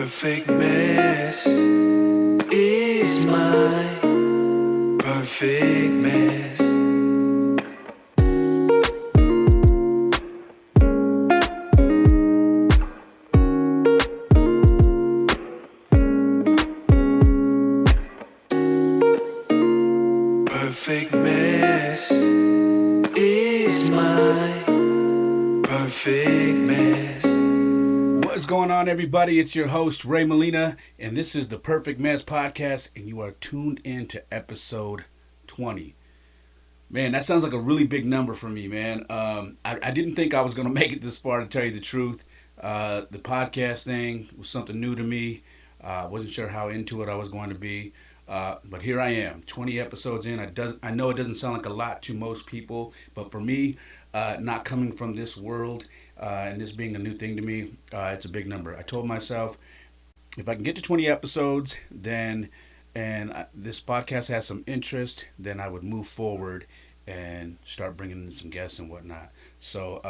perfect mess is my perfect mess. Perfect mess is my perfect mess. What's going on, everybody? It's your host, Ray Molina, and this is the Perfect Mess Podcast, and you are tuned in to episode 20. Man, that sounds like a really big number for me, man. I didn't think I was going to make it this far, to tell you the truth. The podcast thing was something new to me. Wasn't sure how into it I was going to be. But here I am, 20 episodes in. I know it doesn't sound like a lot to most people, but for me, not coming from this world and this being a new thing to me, it's a big number. I told myself, if I can get to 20 episodes, then this podcast has some interest, then I would move forward and start bringing in some guests and whatnot. So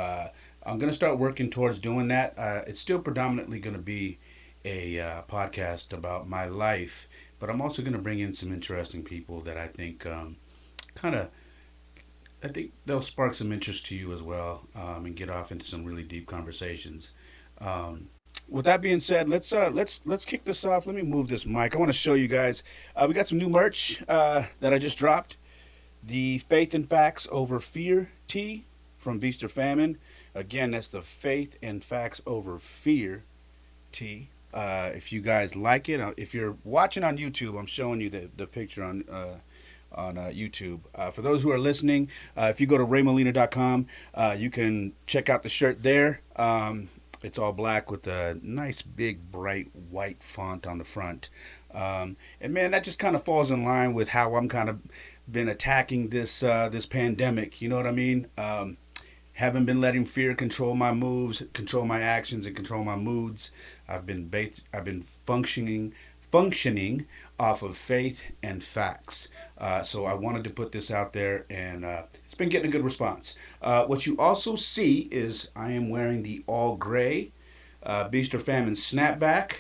I'm going to start working towards doing that. It's still predominantly going to be a podcast about my life, but I'm also going to bring in some interesting people that I think I think they'll spark some interest to you as well, and get off into some really deep conversations. With that being said, let's kick this off. Let me move this mic. I want to show you guys. We got some new merch that I just dropped. The Faith and Facts Over Fear tee from Beast or Famine. Again, that's the Faith and Facts Over Fear tee. If you guys like it, if you're watching on YouTube, I'm showing you the picture on YouTube. For those who are listening, if you go to raymolina.com, you can check out the shirt there. It's all black with a nice big bright white font on the front. And man, that just kind of falls in line with how I'm kind of been attacking this pandemic. You know what I mean? Haven't been letting fear control my moves, control my actions, and control my moods. I've been functioning off of faith and facts. So I wanted to put this out there, and it's been getting a good response. What you also see is I am wearing the all gray Beast or Famine snapback,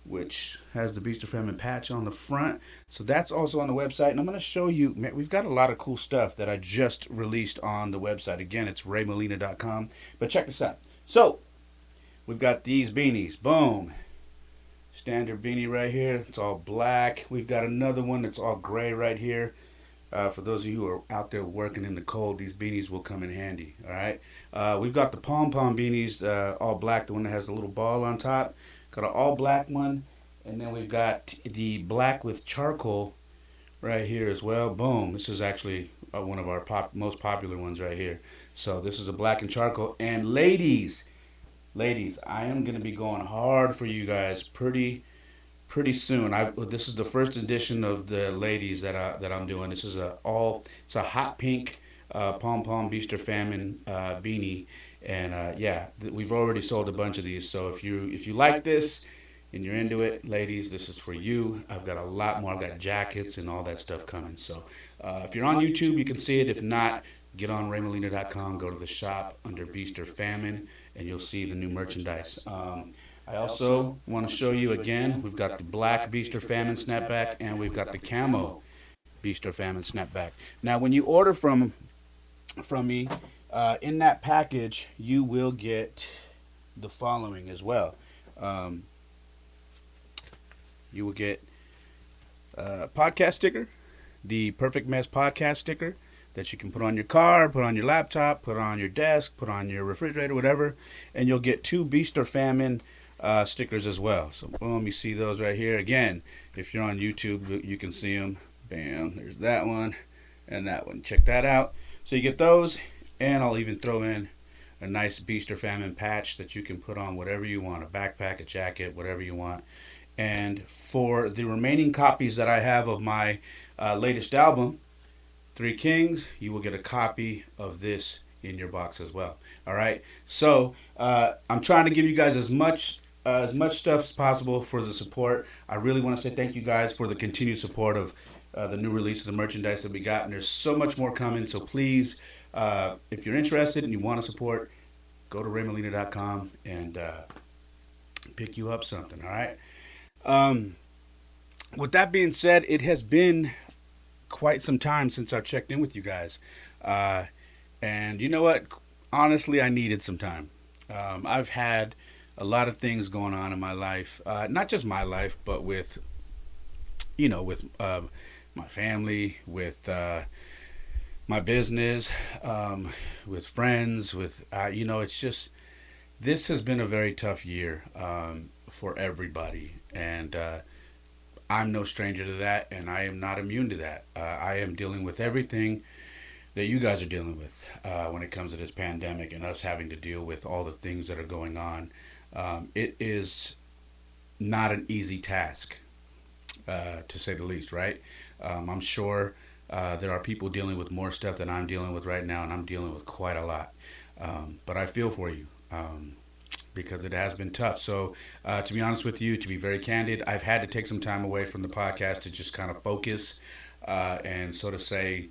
which has the Beast or Famine patch on the front. So that's also on the website, and I'm going to show you, man, we've got a lot of cool stuff that I just released on the website. Again, it's raymolina.com, but check this out. So we've got these beanies. Boom. Standard beanie right here. It's all black. We've got another one that's all gray right here. For those of you who are out there working in the cold, these beanies will come in handy. All right. We've got the pom beanies, all black, the one that has the little ball on top. Got an all black one, and then we've got the black with charcoal right here as well. Boom. This is actually one of our most popular ones right here. So this is a black and charcoal. And ladies, I am going to be going hard for you guys pretty soon. This is the first edition of the ladies that I'm doing. This is it's a hot pink pom Beast or Famine beanie, and we've already sold a bunch of these. So if you like this and you're into it, ladies, this is for you. I've got a lot more. I've got jackets and all that stuff coming. So if you're on YouTube, you can see it. If not, get on raymolina.com, go to the shop under Beast or Famine, and you'll see the new merchandise. I also want to show you again, we've got the black Beast or Famine snapback, and we've got the camo Beast or Famine snapback. Now, when you order from me, in that package, you will get the following as well. You will get a podcast sticker, the Perfect Mess podcast sticker, that you can put on your car, put on your laptop, put on your desk, put on your refrigerator, whatever. And you'll get 2 Beast or Famine stickers as well. So boom, you see those right here. Again, if you're on YouTube, you can see them. Bam, there's that one and that one. Check that out. So you get those, and I'll even throw in a nice Beast or Famine patch that you can put on whatever you want, a backpack, a jacket, whatever you want. And for the remaining copies that I have of my latest album, Three Kings, you will get a copy of this in your box as well. All right. So I'm trying to give you guys as much stuff as possible for the support. I really want to say thank you guys for the continued support of the new releases of merchandise that we got, and there's so much more coming. So please, if you're interested and you want to support, go to raymolina.com and pick you up something. All right. Um, with that being said, it has been quite some time since I've checked in with you guys. Uh, and you know what? Honestly, I needed some time. I've had a lot of things going on in my life, not just my life, but with with my family, with my business, with friends, with it's just this has been a very tough year for everybody, and I'm no stranger to that, and I am not immune to that. I am dealing with everything that you guys are dealing with when it comes to this pandemic and us having to deal with all the things that are going on. It is not an easy task, to say the least, right? I'm sure there are people dealing with more stuff than I'm dealing with right now, and I'm dealing with quite a lot. But I feel for you. Because it has been tough. So, to be honest with you, to be very candid, I've had to take some time away from the podcast to just kind of focus and sort of say,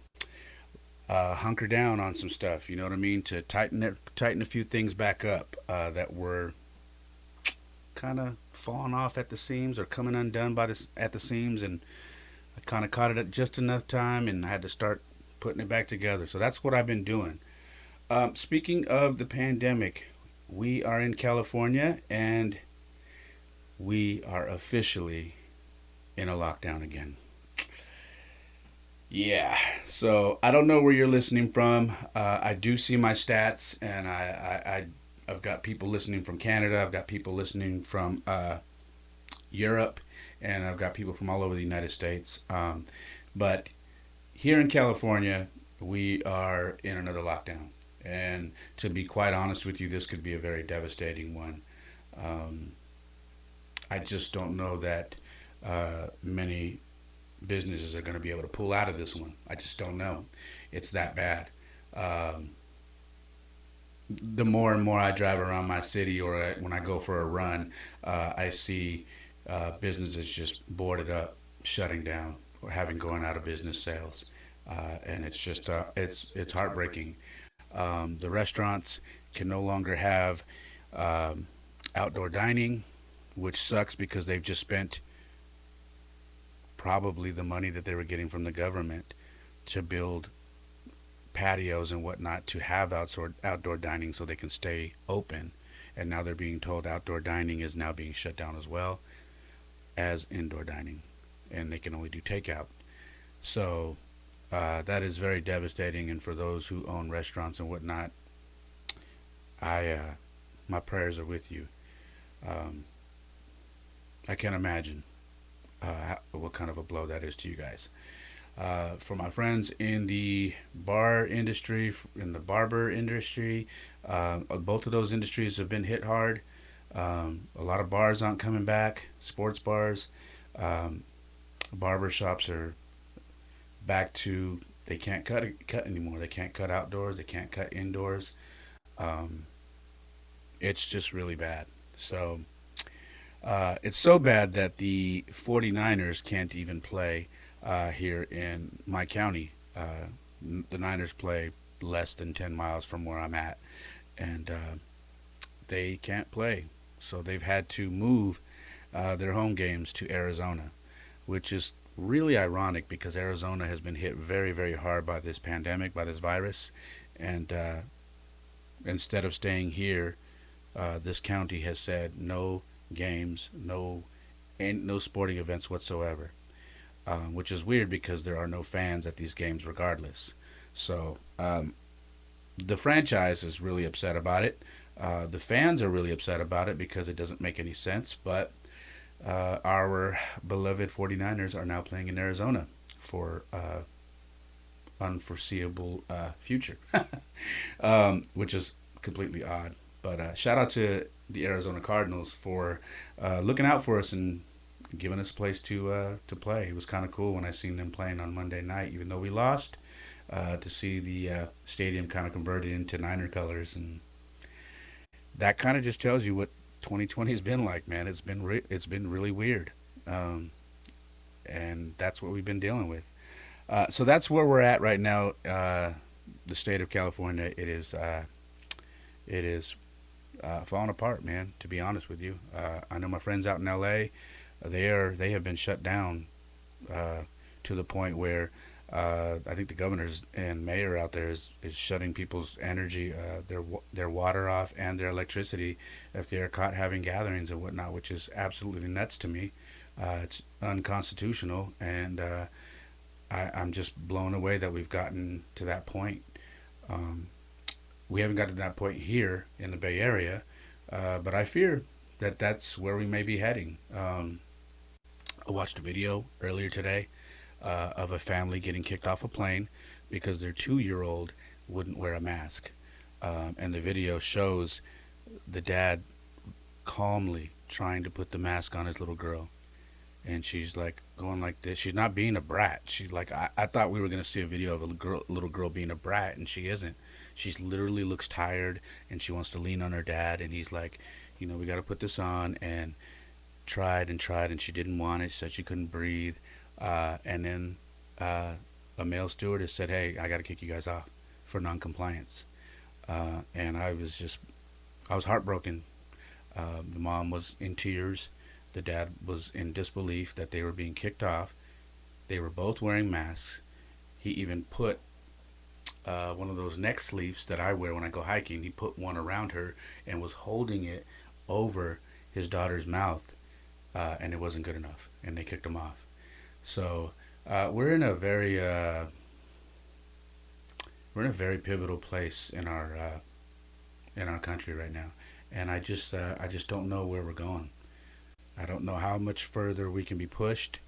hunker down on some stuff. You know what I mean? To tighten a few things back up that were kind of falling off at the seams or coming undone at the seams, and I kind of caught it at just enough time, and I had to start putting it back together. So that's what I've been doing. Speaking of the pandemic, we are in California, and we are officially in a lockdown again. Yeah, so I don't know where you're listening from. I do see my stats, and I've got people listening from Canada. I've got people listening from Europe, and I've got people from all over the United States. But here in California, we are in another lockdown. And to be quite honest with you, this could be a very devastating one. Um, I just don't know that many businesses are going to be able to pull out of this one. I just don't know. It's that bad. Um, the more and more I drive around my city, or when I go for a run, I see businesses just boarded up, shutting down, or having going out of business sales, and it's just it's heartbreaking. The restaurants can no longer have um, outdoor dining, which sucks because they've just spent probably the money that they were getting from the government to build patios and whatnot to have outdoor dining so they can stay open. And now they're being told outdoor dining is now being shut down as well as indoor dining, and they can only do takeout. So that is very devastating. And for those who own restaurants and whatnot, I my prayers are with you. Um, I can't imagine what kind of a blow that is to you guys. For my friends in the bar industry, in the barber industry, both of those industries have been hit hard. A lot of bars aren't coming back, sports bars. Um, Barber shops are back to they can't cut anymore. They can't cut outdoors. They can't cut indoors. Um, it's just really bad. So it's so bad that the 49ers can't even play here in my county. The Niners play less than 10 miles from where I'm at, and they can't play. So they've had to move their home games to Arizona, which is really ironic because Arizona has been hit very, very hard by this pandemic, by this virus. And instead of staying here, this county has said no games, no sporting events whatsoever, which is weird because there are no fans at these games regardless. So the franchise is really upset about it. The fans are really upset about it because it doesn't make any sense. But our beloved 49ers are now playing in Arizona for unforeseeable future, which is completely odd. But shout out to the Arizona Cardinals for looking out for us and giving us a place to play. It was kind of cool when I seen them playing on Monday night, even though we lost, to see the stadium kind of converted into Niner colors, and that kind of just tells you what 2020 has been like, man. It's been really weird, um, and that's what we've been dealing with. So that's where we're at right now. The state of California. It is falling apart, man. To be honest with you, I know my friends out in LA. They have been shut down uh, to the point where I think the governors and mayor out there is shutting people's energy, their water off and their electricity if they are caught having gatherings and whatnot, which is absolutely nuts to me. It's unconstitutional, and I'm just blown away that we've gotten to that point. Um, we haven't gotten to that point here in the Bay Area, but I fear that that's where we may be heading. I watched a video earlier today of a family getting kicked off a plane because their 2 year old wouldn't wear a mask. And the video shows the dad calmly trying to put the mask on his little girl. And she's like going like this. She's not being a brat. She's like, I thought we were going to see a video of a little girl being a brat, and she isn't. She's literally looks tired, and she wants to lean on her dad. And he's like, we got to put this on. And tried and tried, and she didn't want it. She said she couldn't breathe. And then a male stewardess said, "Hey, I got to kick you guys off for non-compliance." And I was heartbroken. The mom was in tears. The dad was in disbelief that they were being kicked off. They were both wearing masks. He even put one of those neck sleeves that I wear when I go hiking. He put one around her and was holding it over his daughter's mouth, and it wasn't good enough, and they kicked him off. So we're in a very pivotal place in our country right now, and I just don't know where we're going. I don't know how much further we can be pushed,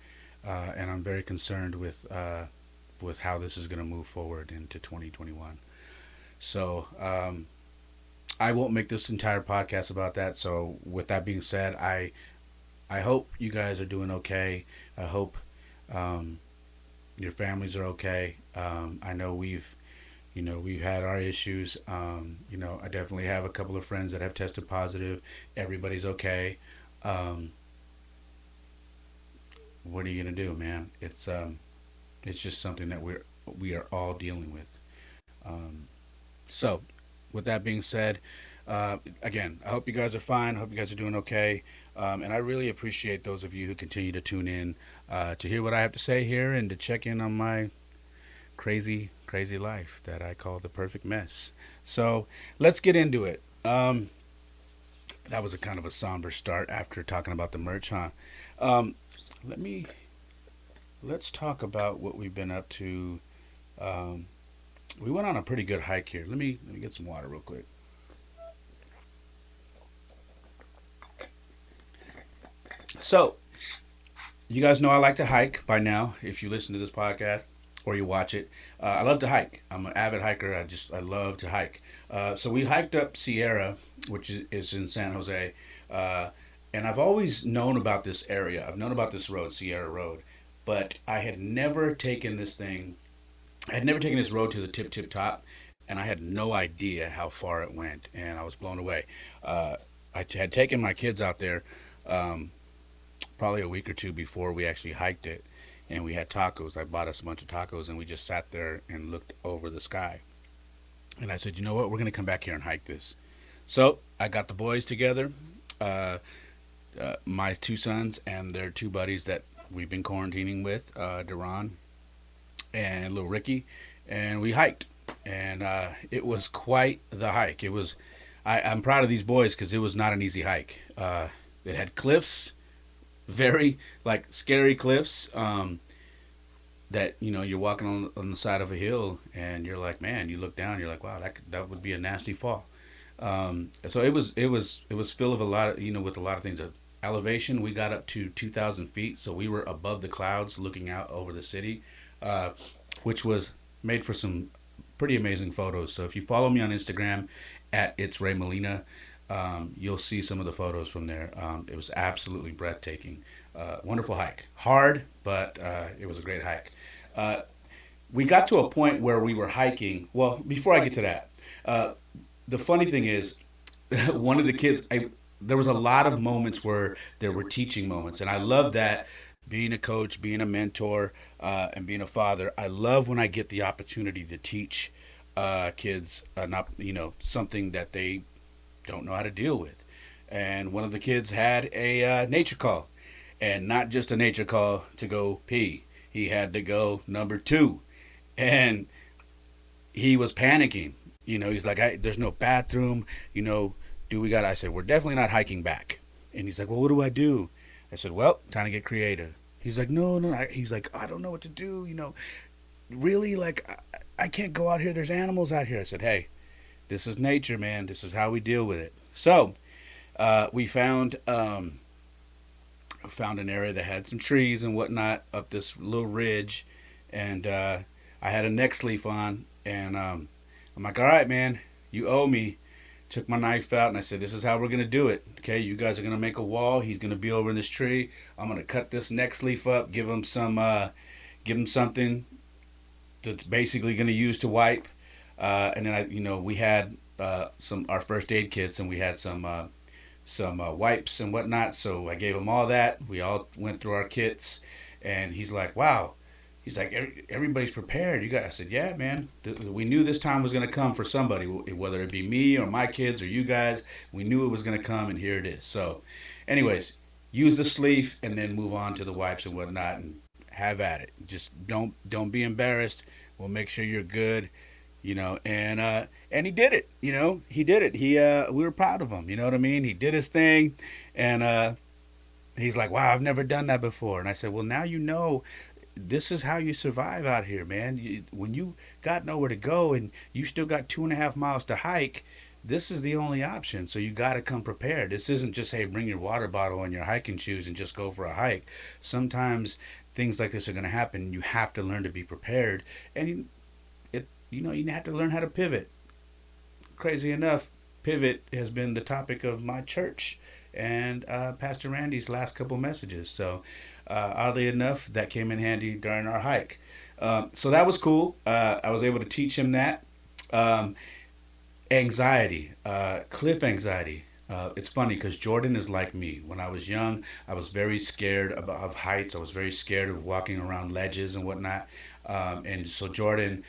and I'm very concerned with how this is going to move forward into 2021. So I won't make this entire podcast about that. So with that being said, I hope you guys are doing okay. I hope um, your families are okay. I know we've had our issues. I definitely have a couple of friends that have tested positive. Everybody's okay. Um, what are you gonna do, man? It's just something that we are all dealing with. Um, so, with that being said, again, I hope you guys are fine. I hope you guys are doing okay. And I really appreciate those of you who continue to tune in to hear what I have to say here and to check in on my crazy, crazy life that I call the perfect mess. So, let's get into it. That was a kind of a somber start after talking about the merch, huh? Um, let me let's talk about what we've been up to. Um, we went on a pretty good hike here. Let me get some water real quick. So, you guys know I like to hike by now. If you listen to this podcast or you watch it, I love to hike. I'm an avid hiker. I love to hike. So we hiked up Sierra, which is in San Jose, uh, and I've always known about this area. I've known about this road, Sierra Road, but I had never taken this thing. I had never taken this road to the tip top, and I had no idea how far it went, and I was blown away. I had taken my kids out there. Um, Probably a week or two before we actually hiked it, and we had tacos. I bought us a bunch of tacos, and we just sat there and looked over the sky. And I said, you know what, we're going to come back here and hike this. So I got the boys together, uh, my two sons and their two buddies that we've been quarantining with, Duran and little Ricky, and we hiked. And it was quite the hike. I'm proud of these boys because it was not an easy hike. It had cliffs, very like scary cliffs, that you're walking on the side of a hill, and you're like, man, you look down, you're like, wow, that would be a nasty fall. So it was filled with a lot of with a lot of things. Elevation, we got up to 2,000 feet, so we were above the clouds looking out over the city, uh, which was made for some pretty amazing photos. So if you follow me on Instagram at It's Ray Molina, you'll see some of the photos from there. It was absolutely breathtaking. Wonderful hike. Hard, but it was a great hike. Uh, we got to a point where we were hiking. Well, before I get to that, uh, the funny thing is, one of the kids, there was a lot of moments where there were teaching moments, and I love that. Being a coach, being a mentor, and being a father, I love when I get the opportunity to teach kids, not something that they don't know how to deal with. And one of the kids had a nature call, and not just a nature call to go pee. He had to go number two, and he was panicking. He's like, "There's no bathroom. Do we got?" I said, "We're definitely not hiking back." And he's like, "Well, what do I do?" I said, "Well, time to get creative." He's like, "No, no." He's like, "I don't know what to do. Really, like, I can't go out here. There's animals out here." I said, "Hey, this is nature, man. This is how we deal with it." So we found an area that had some trees and whatnot up this little ridge, and I had a neck sleeve on, and I'm like, "All right, man, you owe me." Took my knife out and I said, "This is how we're gonna do it. Okay, you guys are gonna make a wall. He's gonna be over in this tree. I'm gonna cut this neck sleeve up, give him something that's basically gonna use to wipe." And then we had some our first aid kits, and we had some wipes and whatnot. So I gave him all that. We all went through our kits, and he's like, "Wow." He's like, "Everybody's prepared. You got?" I said, "Yeah, man. We knew this time was going to come for somebody, whether it be me or my kids or you guys. We knew it was going to come, and here it is." So, anyways, use the sleeve and then move on to the wipes and whatnot, and have at it. Just don't be embarrassed. We'll make sure you're good. And he did it. He did it. We were proud of him. You know what I mean? He did his thing, and he's like, "Wow, I've never done that before." And I said, "Well, now you know this is how you survive out here, man. When you got nowhere to go and you still got 2.5 miles to hike, this is the only option. So you got to come prepared. This isn't just, hey, bring your water bottle and your hiking shoes and just go for a hike. Sometimes things like this are going to happen. You have to learn to be prepared, and you have to learn how to pivot. Crazy enough, pivot has been the topic of my church and Pastor Randy's last couple messages. So, oddly enough, that came in handy during our hike. So that was cool. I was able to teach him that. Um, Anxiety, cliff anxiety. It's funny because Jordan is like me. When I was young, I was very scared of heights. I was very scared of walking around ledges and whatnot. And so Jordan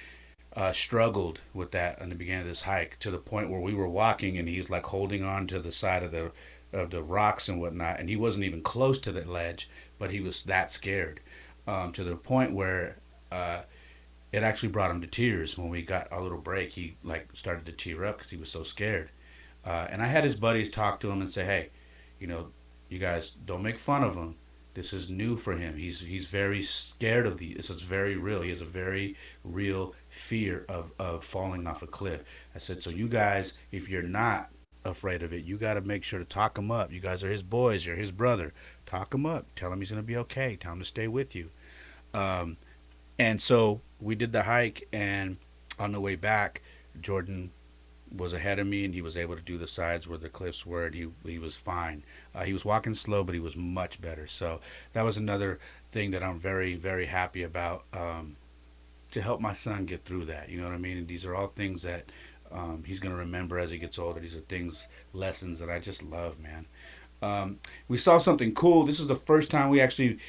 struggled with that in the beginning of this hike, to the point where we were walking and he's like holding on to the side of the rocks and whatnot, and he wasn't even close to the ledge, but he was that scared, to the point where it actually brought him to tears. When we got our little break, he like started to tear up because he was so scared. And I had his buddies talk to him and say, "Hey, you know, you guys don't make fun of him. This is new for him. He's very scared of these. This is very real. He has a very real fear of falling off a cliff." I said, "So you guys, if you're not afraid of it, you got to make sure to talk him up. You guys are his boys. You're his brother. Talk him up. Tell him he's gonna be okay. Tell him to stay with you." Um, and so we did the hike, and on the way back, Jordan was ahead of me, and he was able to do the sides where the cliffs were, and he was fine. He was walking slow, but he was much better. So that was another thing that I'm very very happy about, to help my son get through that. You know what I mean? And these are all things that he's gonna remember as he gets older. These are things, lessons that I just love, man. We saw something cool. This is the first time we actually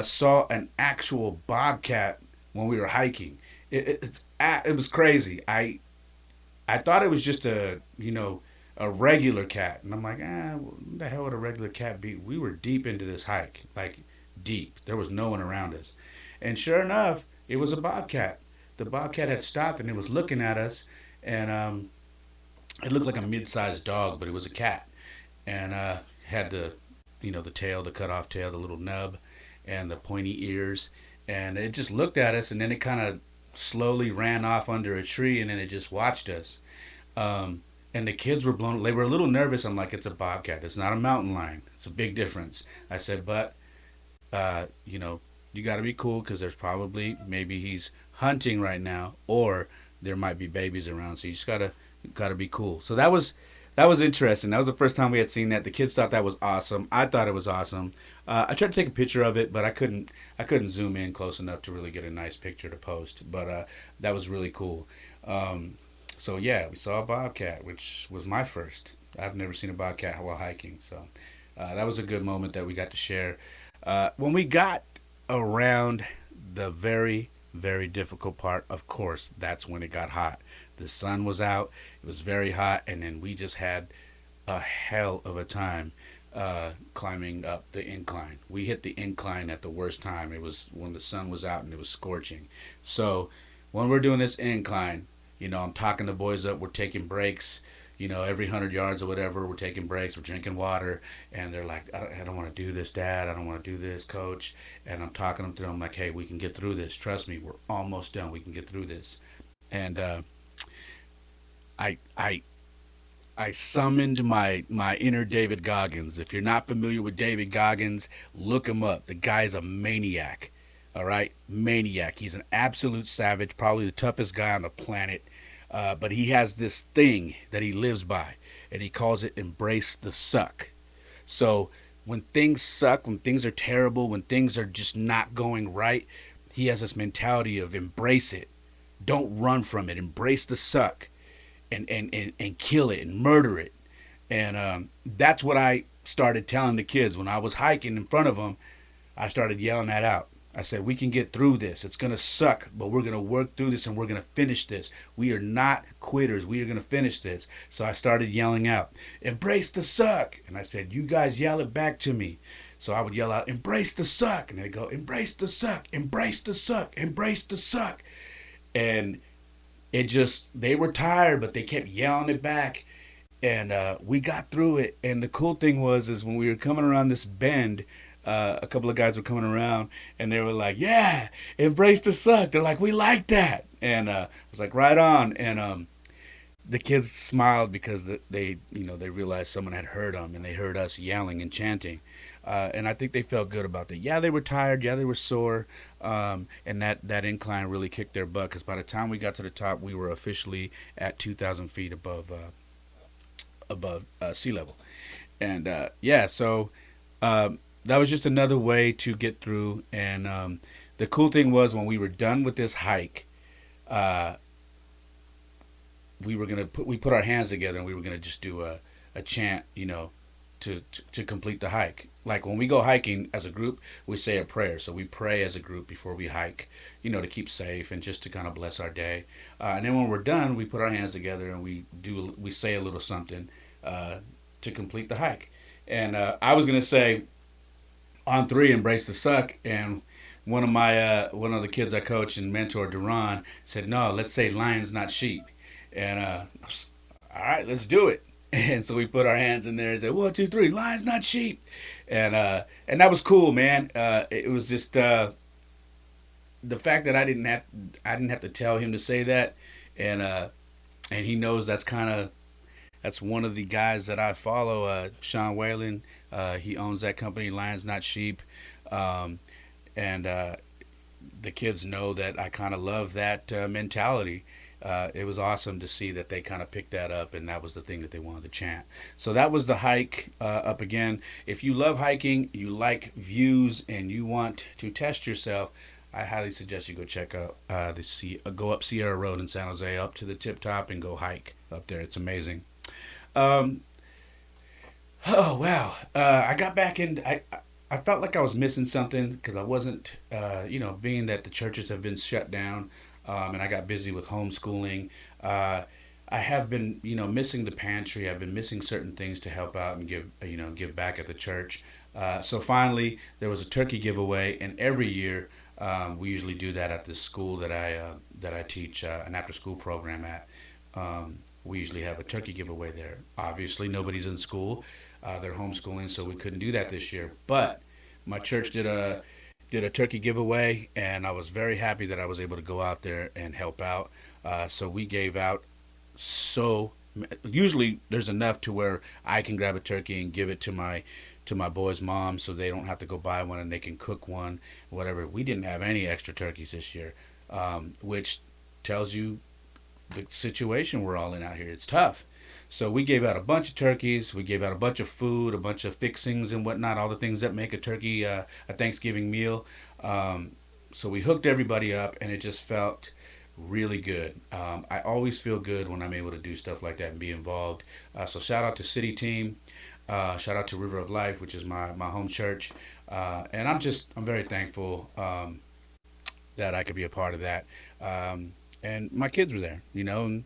saw an actual bobcat when we were hiking. It was crazy. I thought it was just a regular cat, and I'm like, what the hell would a regular cat be? We were deep into this hike, like deep. There was no one around us, and sure enough, it was a bobcat. The bobcat had stopped and it was looking at us, and it looked like a mid-sized dog, but it was a cat, and had the tail, the cut off tail, the little nub, and the pointy ears, and it just looked at us, and then it kind of slowly ran off under a tree, and then it just watched us. And the kids were blown. They were a little nervous. I'm like, "It's a bobcat. It's not a mountain lion. It's a big difference." I said, "But you got to be cool, because there's probably, maybe he's hunting right now, or there might be babies around. So you just gotta be cool." So that was interesting. That was the first time we had seen that. The kids thought that was awesome. I thought it was awesome. I tried to take a picture of it, but I couldn't zoom in close enough to really get a nice picture to post. But that was really cool. So yeah, we saw a bobcat, which was my first. I've never seen a bobcat while hiking. So that was a good moment that we got to share. When we got around the very very difficult part, of course, that's when it got hot. The sun was out. It was very hot, and then we just had a hell of a time climbing up the incline. We hit the incline at the worst time. It was when the sun was out and it was scorching. So when we're doing this incline, I'm talking the boys up. We're taking breaks. Every 100 yards or whatever, we're taking breaks. We're drinking water, and they're like, "I don't want to do this, Dad. I don't want to do this, Coach." And I'm talking them through. I'm like, "Hey, we can get through this. Trust me, we're almost done. We can get through this." And I I I summoned my inner David Goggins. If you're not familiar with David Goggins, look him up. The guy's a maniac. All right, maniac. He's an absolute savage, probably the toughest guy on the planet. But he has this thing that he lives by, and he calls it embrace the suck. So when things suck, when things are terrible, when things are just not going right, he has this mentality of embrace it. Don't run from it. Embrace the suck and kill it and murder it. And that's what I started telling the kids when I was hiking in front of them. I started yelling that out. I said, "We can get through this. It's going to suck, but we're going to work through this and we're going to finish this. We are not quitters. We are going to finish this." So I started yelling out, "Embrace the suck." And I said, "You guys yell it back to me." So I would yell out, "Embrace the suck." And they'd go, "Embrace the suck, embrace the suck, embrace the suck." And it just, they were tired, but they kept yelling it back. And we got through it. And the cool thing was, is when we were coming around this bend, a couple of guys were coming around and they were like, "Yeah, embrace the suck." They're like, "We like that." And I was like, "Right on." And the kids smiled because they realized someone had heard them and they heard us yelling and chanting. And I think they felt good about that. Yeah, they were tired. Yeah, they were sore. And that incline really kicked their butt because by the time we got to the top, we were officially at 2,000 feet above sea level. And yeah, so that was just another way to get through. And the cool thing was when we were done with this hike, uh, we put our hands together and we were gonna just do a chant, to complete the hike. Like when we go hiking as a group, we say a prayer. So we pray as a group before we hike, to keep safe and just to kind of bless our day. And then when we're done, we put our hands together and we say a little something uh, to complete the hike. And I was gonna say on three, embrace the suck. And one of the kids I coach and mentor, Duran, said, "No, let's say lions, not sheep." And all right, let's do it. And so we put our hands in there and said, "1, 2, 3, lions, not sheep." And that was cool, man. It was just the fact that I didn't have to tell him to say that, and and he knows that's one of the guys that I follow, Sean Whalen. He owns that company, Lions Not Sheep, um, and the kids know that I kind of love that mentality. It was awesome to see that they kind of picked that up, and that was the thing that they wanted to chant. So that was the hike up again. If you love hiking, you like views, and you want to test yourself, I highly suggest you go check out go up Sierra Road in San Jose, up to the tip top, and go hike up there. It's amazing. Um, oh wow! I got back in. I felt like I was missing something because I wasn't, being that the churches have been shut down, and I got busy with homeschooling. Uh, I have been, missing the pantry. I've been missing certain things to help out and give back at the church. So finally, there was a turkey giveaway, and every year we usually do that at the school that I teach an after-school program at. We usually have a turkey giveaway there. Obviously, nobody's in school; they're homeschooling, so we couldn't do that this year. But my church did a turkey giveaway, and I was very happy that I was able to go out there and help out. So we gave out so usually there's enough to where I can grab a turkey and give it to my boys' mom, so they don't have to go buy one and they can cook one, whatever. We didn't have any extra turkeys this year, which tells you the situation we're all in out here. It's tough. So we gave out a bunch of turkeys. We gave out a bunch of food, a bunch of fixings and whatnot, all the things that make a turkey a Thanksgiving meal. Um, so we hooked everybody up, and it just felt really good. I always feel good when I'm able to do stuff like that and be involved. So shout out to City Team. Shout out to River of Life, which is my home church. And I'm very thankful that I could be a part of that. And my kids were there, and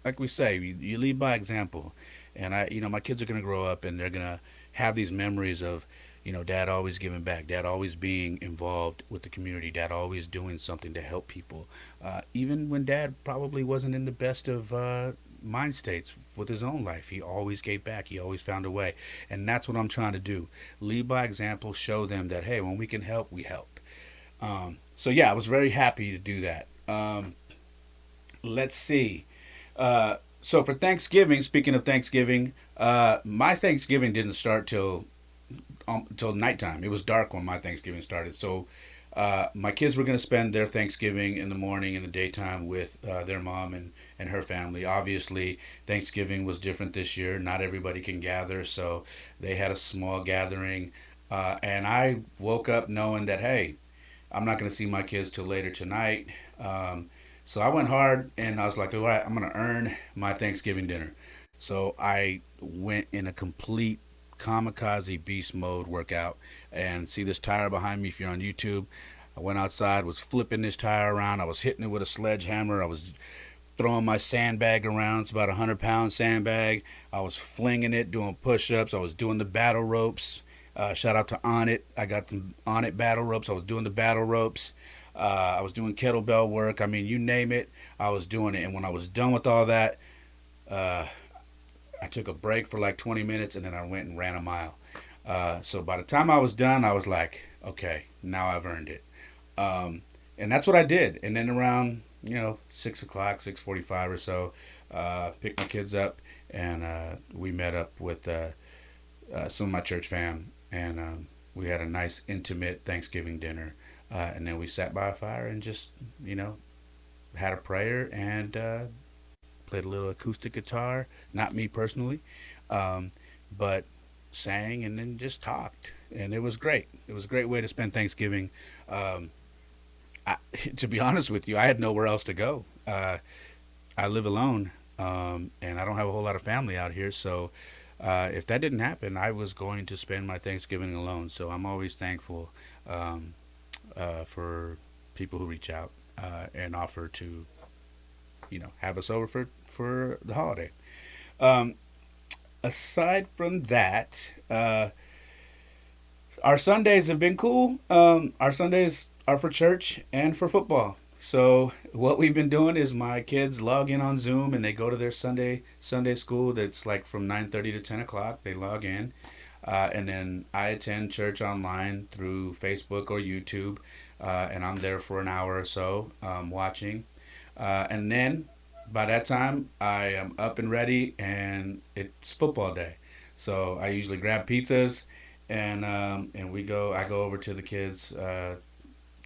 like we say, you lead by example. And my kids are gonna grow up and they're gonna have these memories of, dad always giving back, dad always being involved with the community, dad always doing something to help people, even when dad probably wasn't in the best of mind states with his own life. He always gave back. He always found a way, and that's what I'm trying to do. Lead by example. Show them that, hey, when we can help, we help. So yeah, I was very happy to do that. Let's see. So for Thanksgiving, speaking of Thanksgiving, my Thanksgiving didn't start till nighttime. It was dark when my Thanksgiving started. So my kids were going to spend their Thanksgiving in the morning in the daytime with their mom and her family. Obviously, Thanksgiving was different this year. Not everybody can gather, so they had a small gathering. And I woke up knowing that, hey, I'm not going to see my kids till later tonight. So I went hard and I was like, all right, I'm going to earn my Thanksgiving dinner. So I went in a complete kamikaze beast mode workout. And see this tire behind me if you're on YouTube. I went outside, was flipping this tire around. I was hitting it with a sledgehammer. I was throwing my sandbag around. It's about a 100-pound sandbag. I was flinging it, doing push-ups. I was doing the battle ropes. Shout out to On It. I got the On It battle ropes. I was doing the battle ropes. I was doing kettlebell work. I mean, you name it, I was doing it. And when I was done with all that, uh, I took a break for like 20 minutes and then I went and ran a mile. So by the time I was done, I was like, okay, now I've earned it. And that's what I did. And then around 6 o'clock, 6:45 or so, picked my kids up and we met up with some of my church fam and we had a nice intimate Thanksgiving dinner. And then we sat by a fire and just had a prayer and played a little acoustic guitar. Not me personally, but sang and then just talked. And it was great. It was a great way to spend Thanksgiving. Um, I, to be honest with you, I had nowhere else to go. I live alone, and I don't have a whole lot of family out here. So if that didn't happen, I was going to spend my Thanksgiving alone. So I'm always thankful um, for people who reach out and offer to, have us over for the holiday. Um, Aside from that, our Sundays have been cool. Our Sundays are for church and for football. So what we've been doing is my kids log in on Zoom and they go to their Sunday school that's like from 9:30 to 10 o'clock. They log in, and then I attend church online through Facebook or YouTube, and I'm there for an hour or so watching, and then by that time I am up and ready and it's football day. So I usually grab pizzas and we go. I go over to the kids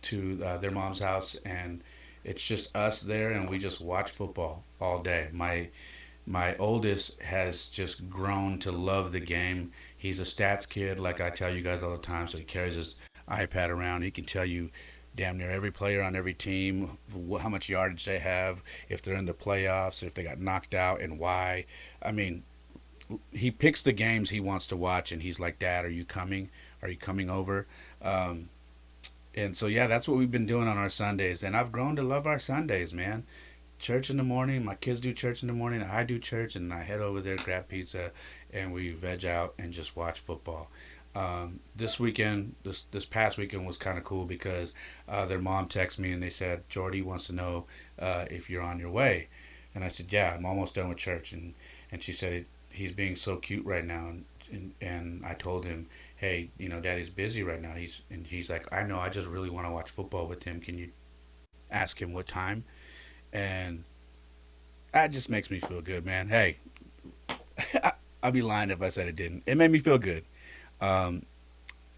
to their mom's house and it's just us there and we just watch football all day. My oldest has just grown to love the game. He's a stats kid, like I tell you guys all the time. So he carries his iPad around. He can tell you damn near every player on every team, how much yardage they have, if they're in the playoffs, if they got knocked out, and why. I mean, he picks the games he wants to watch, and he's like, "Dad, are you coming? Are you coming over?" Um, and so yeah, that's what we've been doing on our Sundays, and I've grown to love our Sundays, man. Church in the morning. My kids do church in the morning. I do church, and I head over there, grab pizza, and we veg out and just watch football. This weekend, this past weekend was kind of cool because their mom texted me and they said Jordy wants to know if you're on your way, and I said yeah, I'm almost done with church, and she said he's being so cute right now, and I told him, hey, Daddy's busy right now. He's like, I know, I just really want to watch football with him. Can you ask him what time? And that just makes me feel good, man. Hey, I'd be lying if I said it didn't. It made me feel good. Um,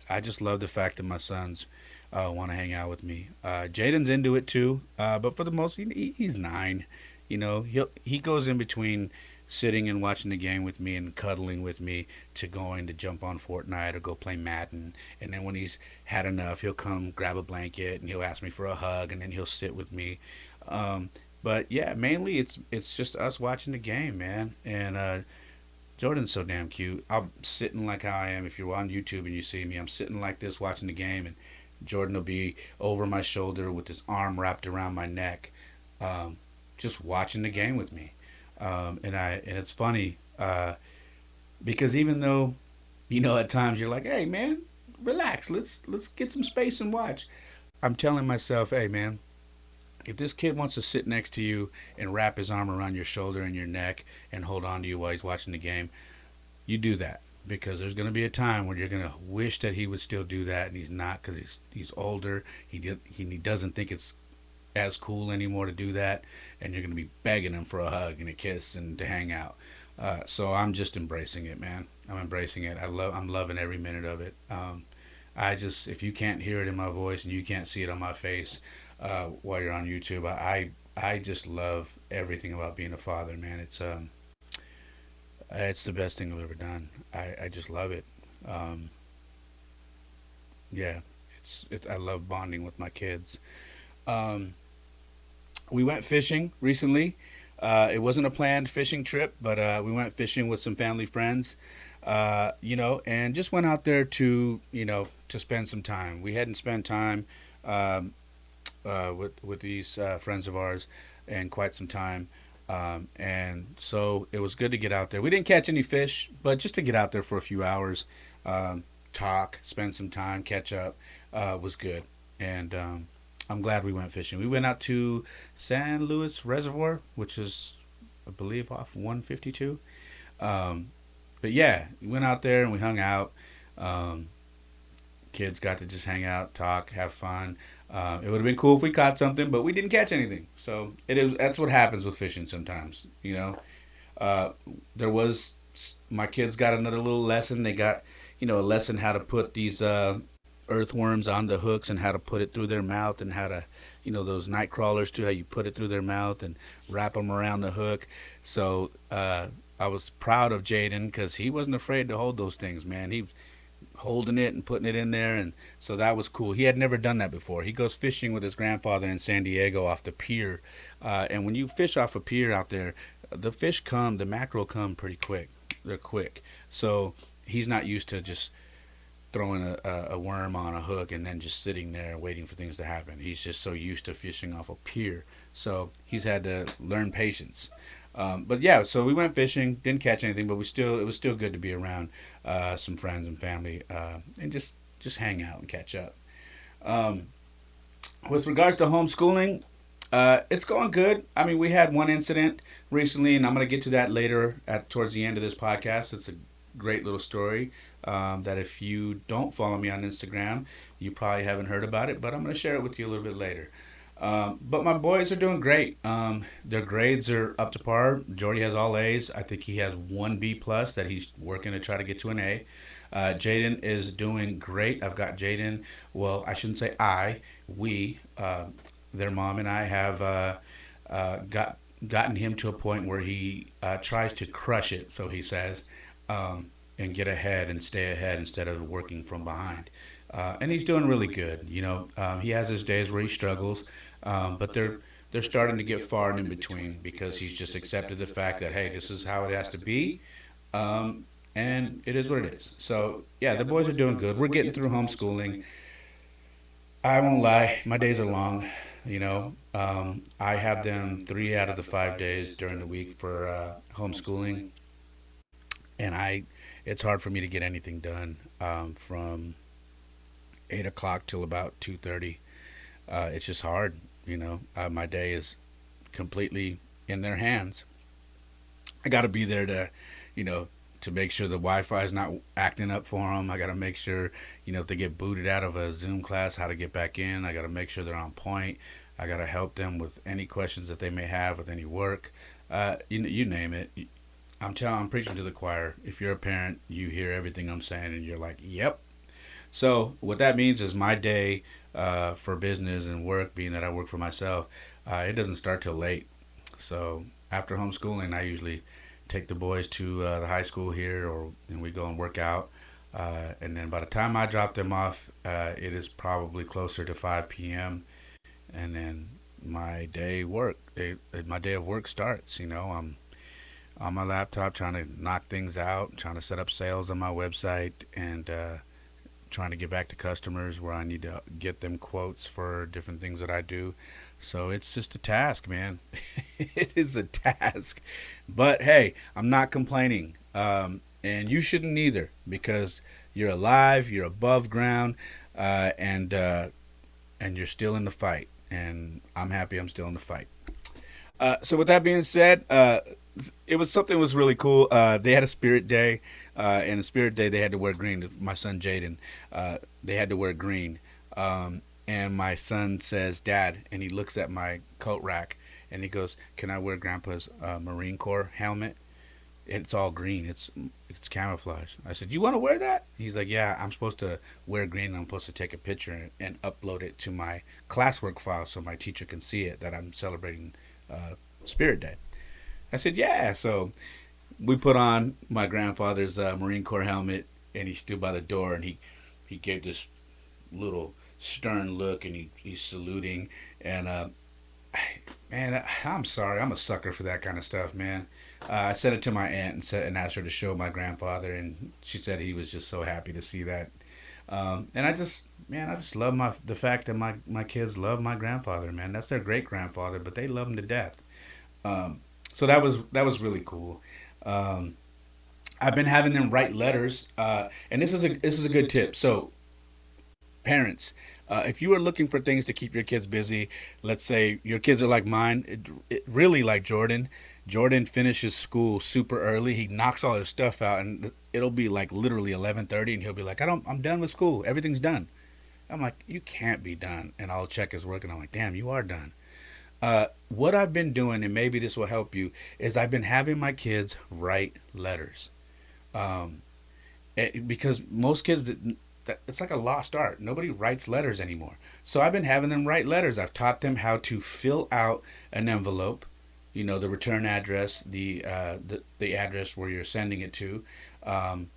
I just love the fact that my sons want to hang out with me. Jaden's into it too, but for the most, he's 9. He goes in between sitting and watching the game with me and cuddling with me to going to jump on Fortnite or go play Madden. And then when he's had enough, he'll come grab a blanket and he'll ask me for a hug, and then he'll sit with me. But yeah, mainly it's just us watching the game, man. And Jordan's so damn cute. I'm sitting like how I am. If you're on YouTube and you see me, I'm sitting like this watching the game, and Jordan will be over my shoulder with his arm wrapped around my neck, um, just watching the game with me. And it's funny. Because even though, at times you're like, hey man, relax, let's get some space and watch. I'm telling myself, hey man, if this kid wants to sit next to you and wrap his arm around your shoulder and your neck and hold on to you while he's watching the game, you do that, because there's going to be a time when you're going to wish that he would still do that, and he's not, because he's older. He doesn't think it's as cool anymore to do that, and you're going to be begging him for a hug and a kiss and to hang out. So I'm just embracing it, man. I'm embracing it. I'm loving every minute of it. I just, if you can't hear it in my voice and you can't see it on my face while you're on YouTube, I just love everything about being a father, man. It's the best thing I've ever done. I just love it. Um, yeah, I love bonding with my kids. Um, we went fishing recently. It wasn't a planned fishing trip, but we went fishing with some family friends. And just went out there to to spend some time. We hadn't spent time um, with these friends of ours in quite some time. And so it was good to get out there. We didn't catch any fish, but just to get out there for a few hours, talk, spend some time, catch up, was good. And I'm glad we went fishing. We went out to San Luis Reservoir, which is, I believe, off 152. Um, but yeah, we went out there and we hung out. Um, Kids got to just hang out, talk, have fun. It would have been cool if we caught something, but we didn't catch anything. So it is. That's what happens with fishing sometimes. Uh, there was my kids got another little lesson. They got a lesson how to put these earthworms on the hooks and how to put it through their mouth, and how to those night crawlers too, how you put it through their mouth and wrap them around the hook. So I was proud of Jaden because he wasn't afraid to hold those things, man. He holding it and putting it in there, and so that was cool. He had never done that before. He goes fishing with his grandfather in San Diego off the pier, and when you fish off a pier out there, the mackerel come pretty quick. They're quick, so he's not used to just throwing a worm on a hook and then just sitting there waiting for things to happen. He's just so used to fishing off a pier, so he's had to learn patience. But yeah, so we went fishing, didn't catch anything, but it was still good to be around some friends and family, and just hang out and catch up. Um, with regards to homeschooling, it's going good. I mean, we had one incident recently, and I'm going to get to that later at towards the end of this podcast. It's a great little story that if you don't follow me on Instagram, you probably haven't heard about it, but I'm going to share it with you a little bit later. But my boys are doing great. Their grades are up to par. Jordy has all A's. I think he has one B plus that he's working to try to get to an A. Jaden is doing great. I've got Jaden. Well, I shouldn't say I. We, their mom and I have gotten him to a point where he tries to crush it. So he says, and get ahead and stay ahead instead of working from behind. And he's doing really good. He has his days where he struggles, but they're starting to get far and in between because he's just accepted the fact that hey, this is how it has to be, and it is what it is. So yeah, the boys are doing good. We're getting through homeschooling. I won't lie, my days are long. I have them 3 out of the 5 days during the week for homeschooling, and it's hard for me to get anything done from 8 o'clock till about 2:30. It's just hard. My day is completely in their hands. I got to be there to, you know, to make sure the Wi-Fi is not acting up for them. I got to make sure, if they get booted out of a Zoom class, how to get back in. I got to make sure they're on point. I got to help them with any questions that they may have with any work. You name it. I'm preaching to the choir. If you're a parent, you hear everything I'm saying, and you're like, "Yep." So what that means is my day for business and work, being that I work for myself, it doesn't start till late. So after homeschooling, I usually take the boys to the high school here, or and we go and work out. And then by the time I drop them off, it is probably closer to 5 p.m. And then my day of work starts. I'm on my laptop trying to knock things out, trying to set up sales on my website, and trying to get back to customers where I need to get them quotes for different things that I do. So it's just a task, man. It is a task. But hey, I'm not complaining. and you shouldn't either because you're alive, you're above ground, uh, and uh, and you're still in the fight. And I'm happy I'm still in the fight. So with that being said, it was something was really cool. They had a spirit day, and the spirit day they had to wear green. My son Jaden, they had to wear green. And my son says, "Dad," and he looks at my coat rack and he goes, "Can I wear Grandpa's Marine Corps helmet? It's all green. It's camouflage." I said, "You want to wear that?" He's like, "Yeah, I'm supposed to wear green. I'm supposed to take a picture and upload it to my classwork file so my teacher can see it that I'm celebrating Spirit Day." I said, "Yeah." So we put on my grandfather's Marine Corps helmet, and he stood by the door, and he gave this little stern look, and he's saluting. And man, I'm sorry, I'm a sucker for that kind of stuff, man. I sent it to my aunt and asked her to show my grandfather, and she said he was just so happy to see that. And I just love the fact that my kids love my grandfather, man. That's their great grandfather, but they love him to death. Um, so that was really cool. Um, I've been having them write letters, and this is a good tip. So parents, if you are looking for things to keep your kids busy, let's say your kids are like mine, really like Jordan. Jordan finishes school super early. He knocks all his stuff out, and it'll be like literally 11:30, and he'll be like, I'm done with school. Everything's done." I'm like, "You can't be done." And I'll check his work, and I'm like, "Damn, you are done." What I've been doing, and maybe this will help you, is I've been having my kids write letters. Um, because most kids that it's like a lost art. Nobody writes letters anymore. So I've been having them write letters. I've taught them how to fill out an envelope, the return address, the address where you're sending it to, um,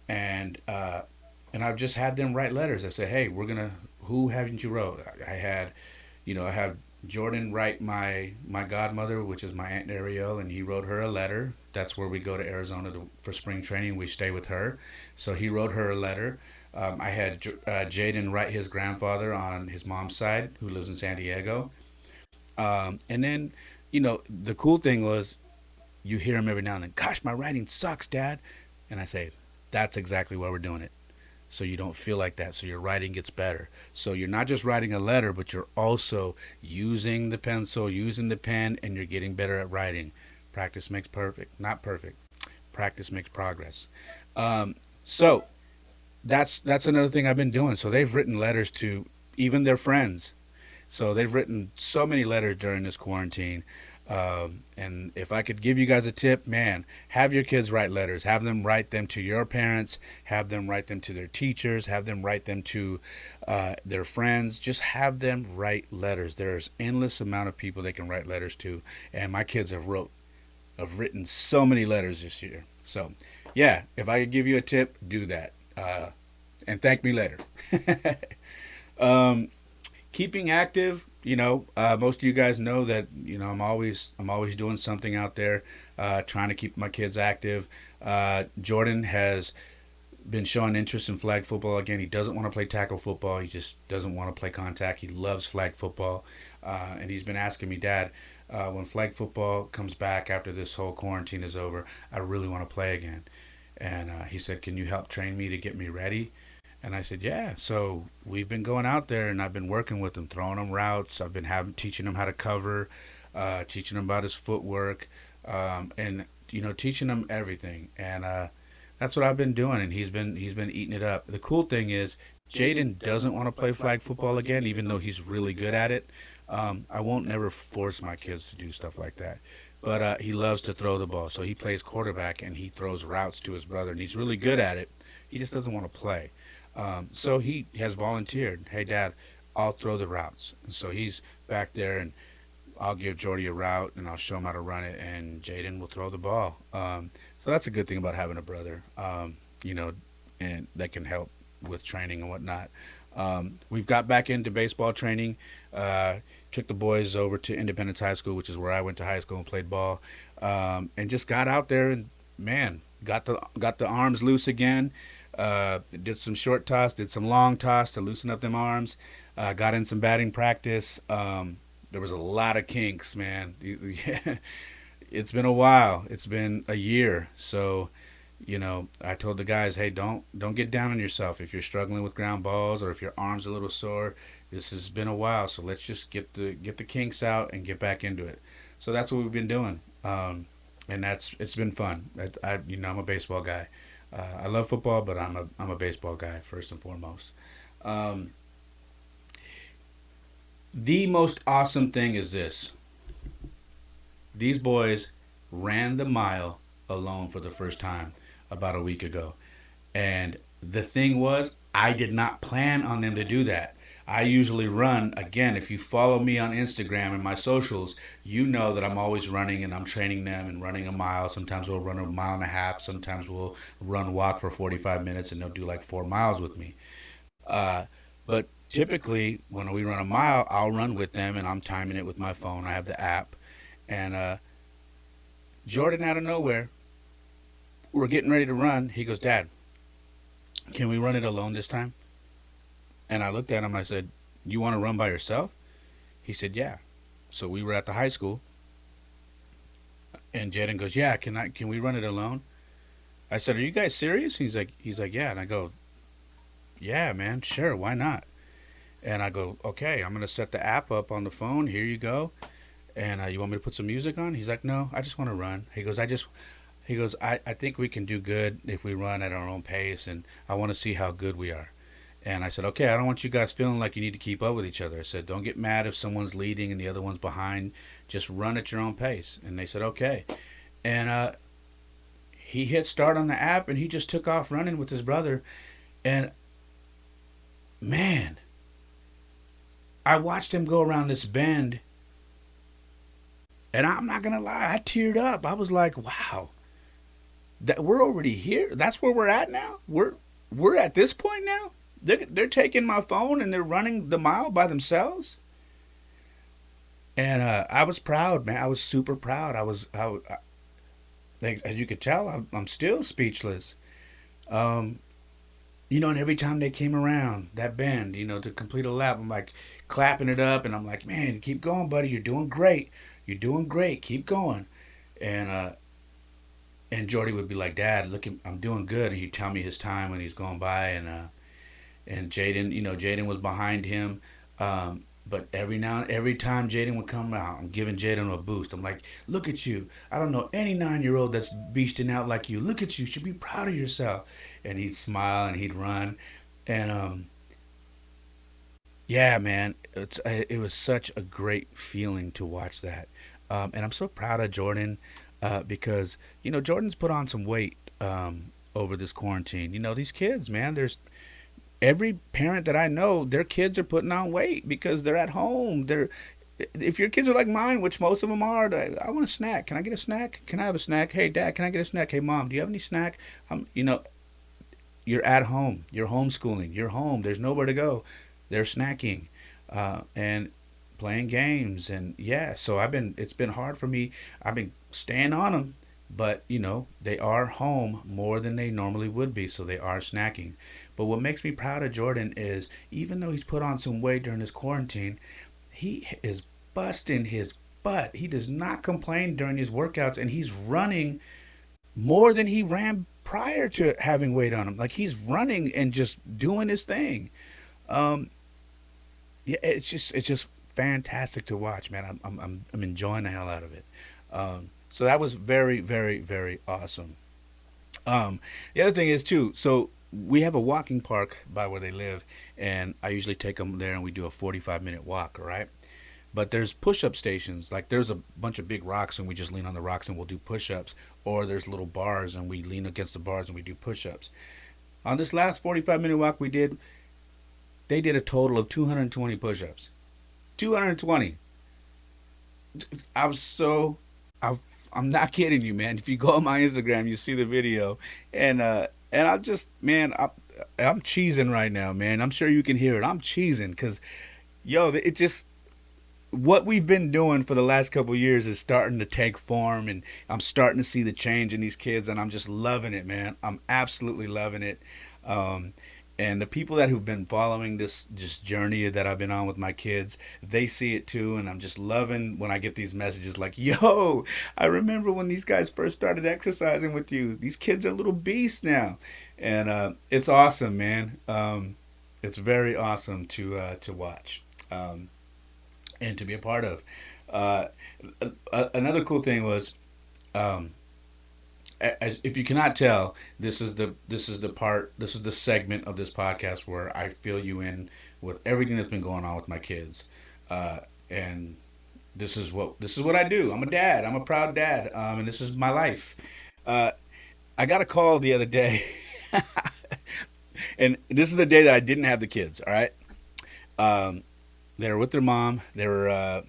and and I've just had them write letters. I say, "Hey, we're gonna who haven't you wrote?" I have Jordan write my godmother, which is my aunt Ariel, and he wrote her a letter. That's where we go to Arizona for spring training. We stay with her, so he wrote her a letter. I had Jaden write his grandfather on his mom's side, who lives in San Diego. And then, the cool thing was you hear him every now and then. "Gosh, my writing sucks, Dad." And I say, "That's exactly why we're doing it. So you don't feel like that. So your writing gets better. So you're not just writing a letter, but you're also using the pencil, using the pen, and you're getting better at writing. Practice makes perfect. Not perfect. Practice makes progress." So that's another thing I've been doing. So they've written letters to even their friends. So they've written so many letters during this quarantine. And if I could give you guys a tip, man, have your kids write letters. Have them write them to your parents. Have them write them to their teachers. Have them write them to their friends. Just have them write letters. There's endless amount of people they can write letters to, and my kids have written so many letters this year. So, yeah, if I could give you a tip, do that, and thank me later. um, Keeping active, most of you guys know that I'm always doing something out there, trying to keep my kids active. Jordan has been showing interest in flag football again. He doesn't want to play tackle football. He just doesn't want to play contact. He loves flag football, and he's been asking me, "Dad, when flag football comes back after this whole quarantine is over, I really want to play again." And he said, "Can you help train me to get me ready?" And I said, "Yeah." So we've been going out there, and I've been working with him, throwing him routes. I've been teaching him how to cover, teaching him about his footwork, and teaching him everything. And that's what I've been doing, and he's been eating it up. The cool thing is, Jaden doesn't want to play flag football again, even though he's really good at it. I won't never force my kids to do stuff like that. But he loves to throw the ball, so he plays quarterback and he throws routes to his brother, and he's really good at it. He just doesn't want to play. So he has volunteered. "Hey, Dad, I'll throw the routes." And so he's back there, and I'll give Jordy a route, and I'll show him how to run it, and Jaden will throw the ball. So that's a good thing about having a brother, you know, and that can help with training and whatnot. We've got back into baseball training. Took the boys over to Independence High School, which is where I went to high school and played ball, and just got out there and man, got the arms loose again. Did some short toss, did some long toss to loosen up them arms. Got in some batting practice. There was a lot of kinks, man. It's been a while. It's been a year, so I told the guys, hey, don't get down on yourself if you're struggling with ground balls or if your arm's a little sore. This has been a while, so let's just get the kinks out and get back into it. So that's what we've been doing, and that's it's been fun. I'm a baseball guy. I love football, but I'm a baseball guy first and foremost. Um, the most awesome thing is this: these boys ran the mile alone for the first time about a week ago. And the thing was, I did not plan on them to do that. I usually run, again, if you follow me on Instagram and my socials, you know that I'm always running and I'm training them and running a mile. Sometimes we'll run a mile and a half. Sometimes we'll run walk for 45 minutes and they'll do like 4 miles with me. Uh, but typically, when we run a mile, I'll run with them and I'm timing it with my phone. I have the app. And Jordan, out of nowhere, we're getting ready to run. He goes, Dad, can we run it alone this time? And I looked at him. I said, you want to run by yourself? He said, yeah. So we were at the high school, and Jaden goes, yeah. Can we run it alone? I said, are you guys serious? He's like, yeah. And I go, yeah, man, sure, why not? And I go, okay, I'm gonna set the app up on the phone. Here you go. And you want me to put some music on? He's like, no, I just want to run. He goes, I think we can do good if we run at our own pace, and I want to see how good we are. And I said, okay, I don't want you guys feeling like you need to keep up with each other. I said, don't get mad if someone's leading and the other one's behind. Just run at your own pace. And they said, okay. And he hit start on the app and he just took off running with his brother. And man, I watched him go around this bend, and I'm not going to lie, I teared up. I was like, wow, that we're already here. That's where we're at now. We're at this point now. They're taking my phone and they're running the mile by themselves. And I was proud, man. I was super proud. As you could tell, I'm still speechless. Um, and every time they came around that bend, to complete a lap, I'm like clapping it up, and I'm like, man, keep going, buddy. You're doing great. You're doing great. Keep going. And Jordy would be like, Dad, look, I'm doing good. And he'd tell me his time when he's going by, and Jaden, Jaden was behind him. But every time Jaden would come out, I'm giving Jaden a boost. I'm like, look at you. I don't know any 9-year old that's beasting out like you. Look at you. You should be proud of yourself. And he'd smile and he'd run. And yeah, man, it was such a great feeling to watch that. And I'm so proud of Jordan because Jordan's put on some weight over this quarantine. These kids, man. There's every parent that I know, their kids are putting on weight because they're at home. They're If your kids are like mine, which most of them are, I want a snack. Can I get a snack? Can I have a snack? Hey, Dad, can I get a snack? Hey, Mom, do you have any snack? You're at home. You're homeschooling. You're home. There's nowhere to go. They're snacking and playing games. And yeah, so it's been hard for me. I've been staying on them, but they are home more than they normally would be. So they are snacking. But what makes me proud of Jordan is even though he's put on some weight during this quarantine, he is busting his butt. He does not complain during his workouts, and he's running more than he ran prior to having weight on him. Like he's running and just doing his thing. Um, yeah, it's just fantastic to watch, man. I'm enjoying the hell out of it. So that was very very very awesome. The other thing is too. So we have a walking park by where they live, and I usually take them there, and we do a 45-minute walk. All right. But there's push-up stations. Like there's a bunch of big rocks, and we just lean on the rocks and we'll do push-ups. Or there's little bars, and we lean against the bars and we do push-ups. On this last 45-minute walk we did, they did a total of 220 push-ups. 220. I was so, I, I'm not kidding you, man. If you go on my Instagram, you see the video, and I just, man, I'm cheesing right now, man. I'm sure you can hear it. I'm cheesing because, yo, it just what we've been doing for the last couple of years is starting to take form, and I'm starting to see the change in these kids, and I'm just loving it, man. I'm absolutely loving it. Um, And the people that who've been following this just journey that I've been on with my kids, they see it too, and I'm just loving when I get these messages like, "Yo, I remember when these guys first started exercising with you. These kids are little beasts now," and it's awesome, man. It's very awesome to watch and to be a part of. Uh, Another cool thing was. Um, as, if you cannot tell, this is the segment of this podcast where I fill you in with everything that's been going on with my kids, and this is what I do. I'm a dad. I'm a proud dad, and this is my life. Uh, I got a call the other day, and this is the day that I didn't have the kids. All right, um, they were with their mom. They were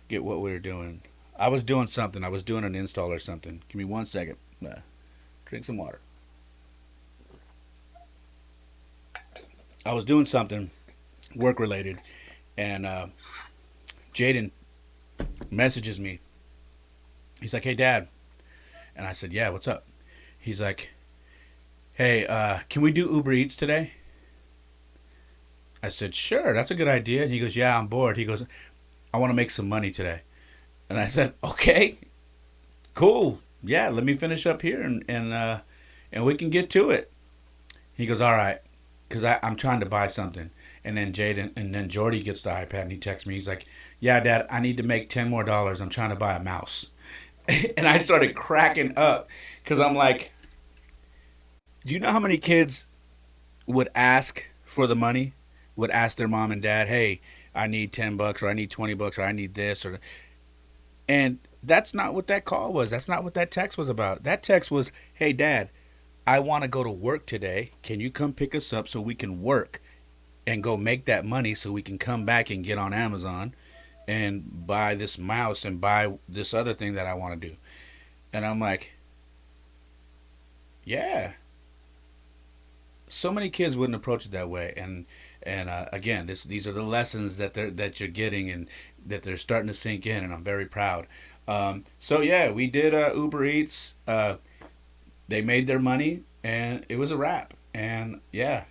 get what we were doing. I was doing something. I was doing an install or something. Give me 1 second. Drink some water. I was doing something work related, and Jaden messages me. He's like, "Hey, Dad," and I said, "Yeah, what's up?" He's like, "Hey, can we do Uber Eats today?" I said, "Sure, that's a good idea." And he goes, "Yeah, I'm bored." He goes, "I want to make some money today," and I said, "Okay, cool. Yeah, let me finish up here and we can get to it." He goes, "All right," because I'm trying to buy something. And then Jordy gets the iPad and he texts me. He's like, "Yeah, Dad, I need to make $10 more. I'm trying to buy a mouse." And I started cracking up because I'm like, do you know how many kids would ask for the money? Would ask their mom and dad, "Hey, I need $10 or I need $20 or I need this or," and that's not what that call was. That's not what that text was about. That text was, "Hey, Dad, I want to go to work today. Can you come pick us up so we can work and go make that money so we can come back and get on Amazon and buy this mouse and buy this other thing that I want to do?" And I'm like, yeah. So many kids wouldn't approach it that way, and again, these are the lessons that you're getting and that they're starting to sink in, and I'm very proud. So yeah, we did Uber Eats. They made their money, and it was a wrap. And yeah,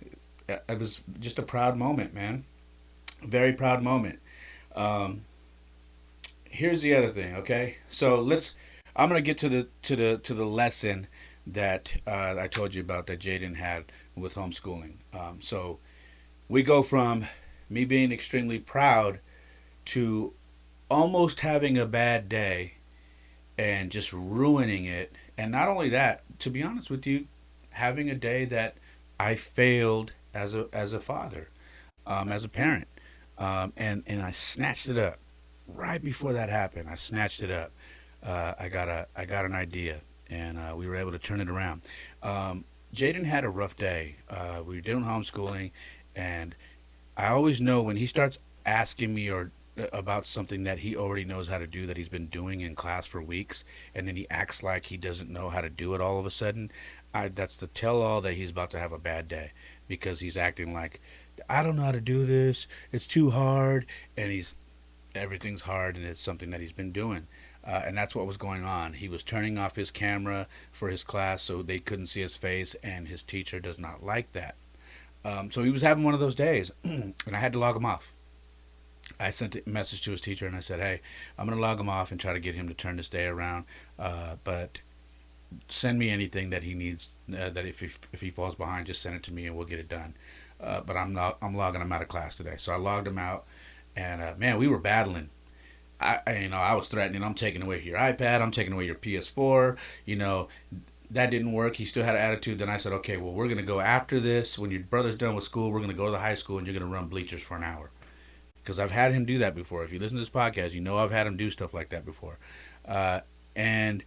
it was just a proud moment, man. Very proud moment. Um, Here's the other thing, okay? So let's. I'm gonna get to the lesson that I told you about that Jaden had with homeschooling. So we go from me being extremely proud to almost having a bad day and just ruining it. And not only that, to be honest with you, having a day that I failed as a father, as a parent, and I snatched it up right before that happened. I snatched it up. I got an idea, and we were able to turn it around. Jaden had a rough day. We were doing homeschooling, and I always know when he starts asking me or about something that he already knows how to do that he's been doing in class for weeks, and then he acts like he doesn't know how to do it all of a sudden. That's the tell all that he's about to have a bad day because he's acting like, "I don't know how to do this. It's too hard," and he's everything's hard, and it's something that he's been doing. And that's what was going on. He was turning off his camera for his class so they couldn't see his face, and his teacher does not like that. So he was having one of those days, and I had to log him off. I sent a message to his teacher and I said, "Hey, I'm going to log him off and try to get him to turn this day around. But send me anything that he needs. That if he falls behind, just send it to me and we'll get it done. But I'm logging him out of class today." So I logged him out, and man, we were battling. I was threatening. I'm taking away your iPad. I'm taking away your PS4. You know, that didn't work. He still had an attitude. Then I said, "Okay, well, we're gonna go after this. When your brother's done with school, we're gonna go to the high school and you're gonna run bleachers for an hour." Because I've had him do that before. If you listen to this podcast, you know I've had him do stuff like that before. And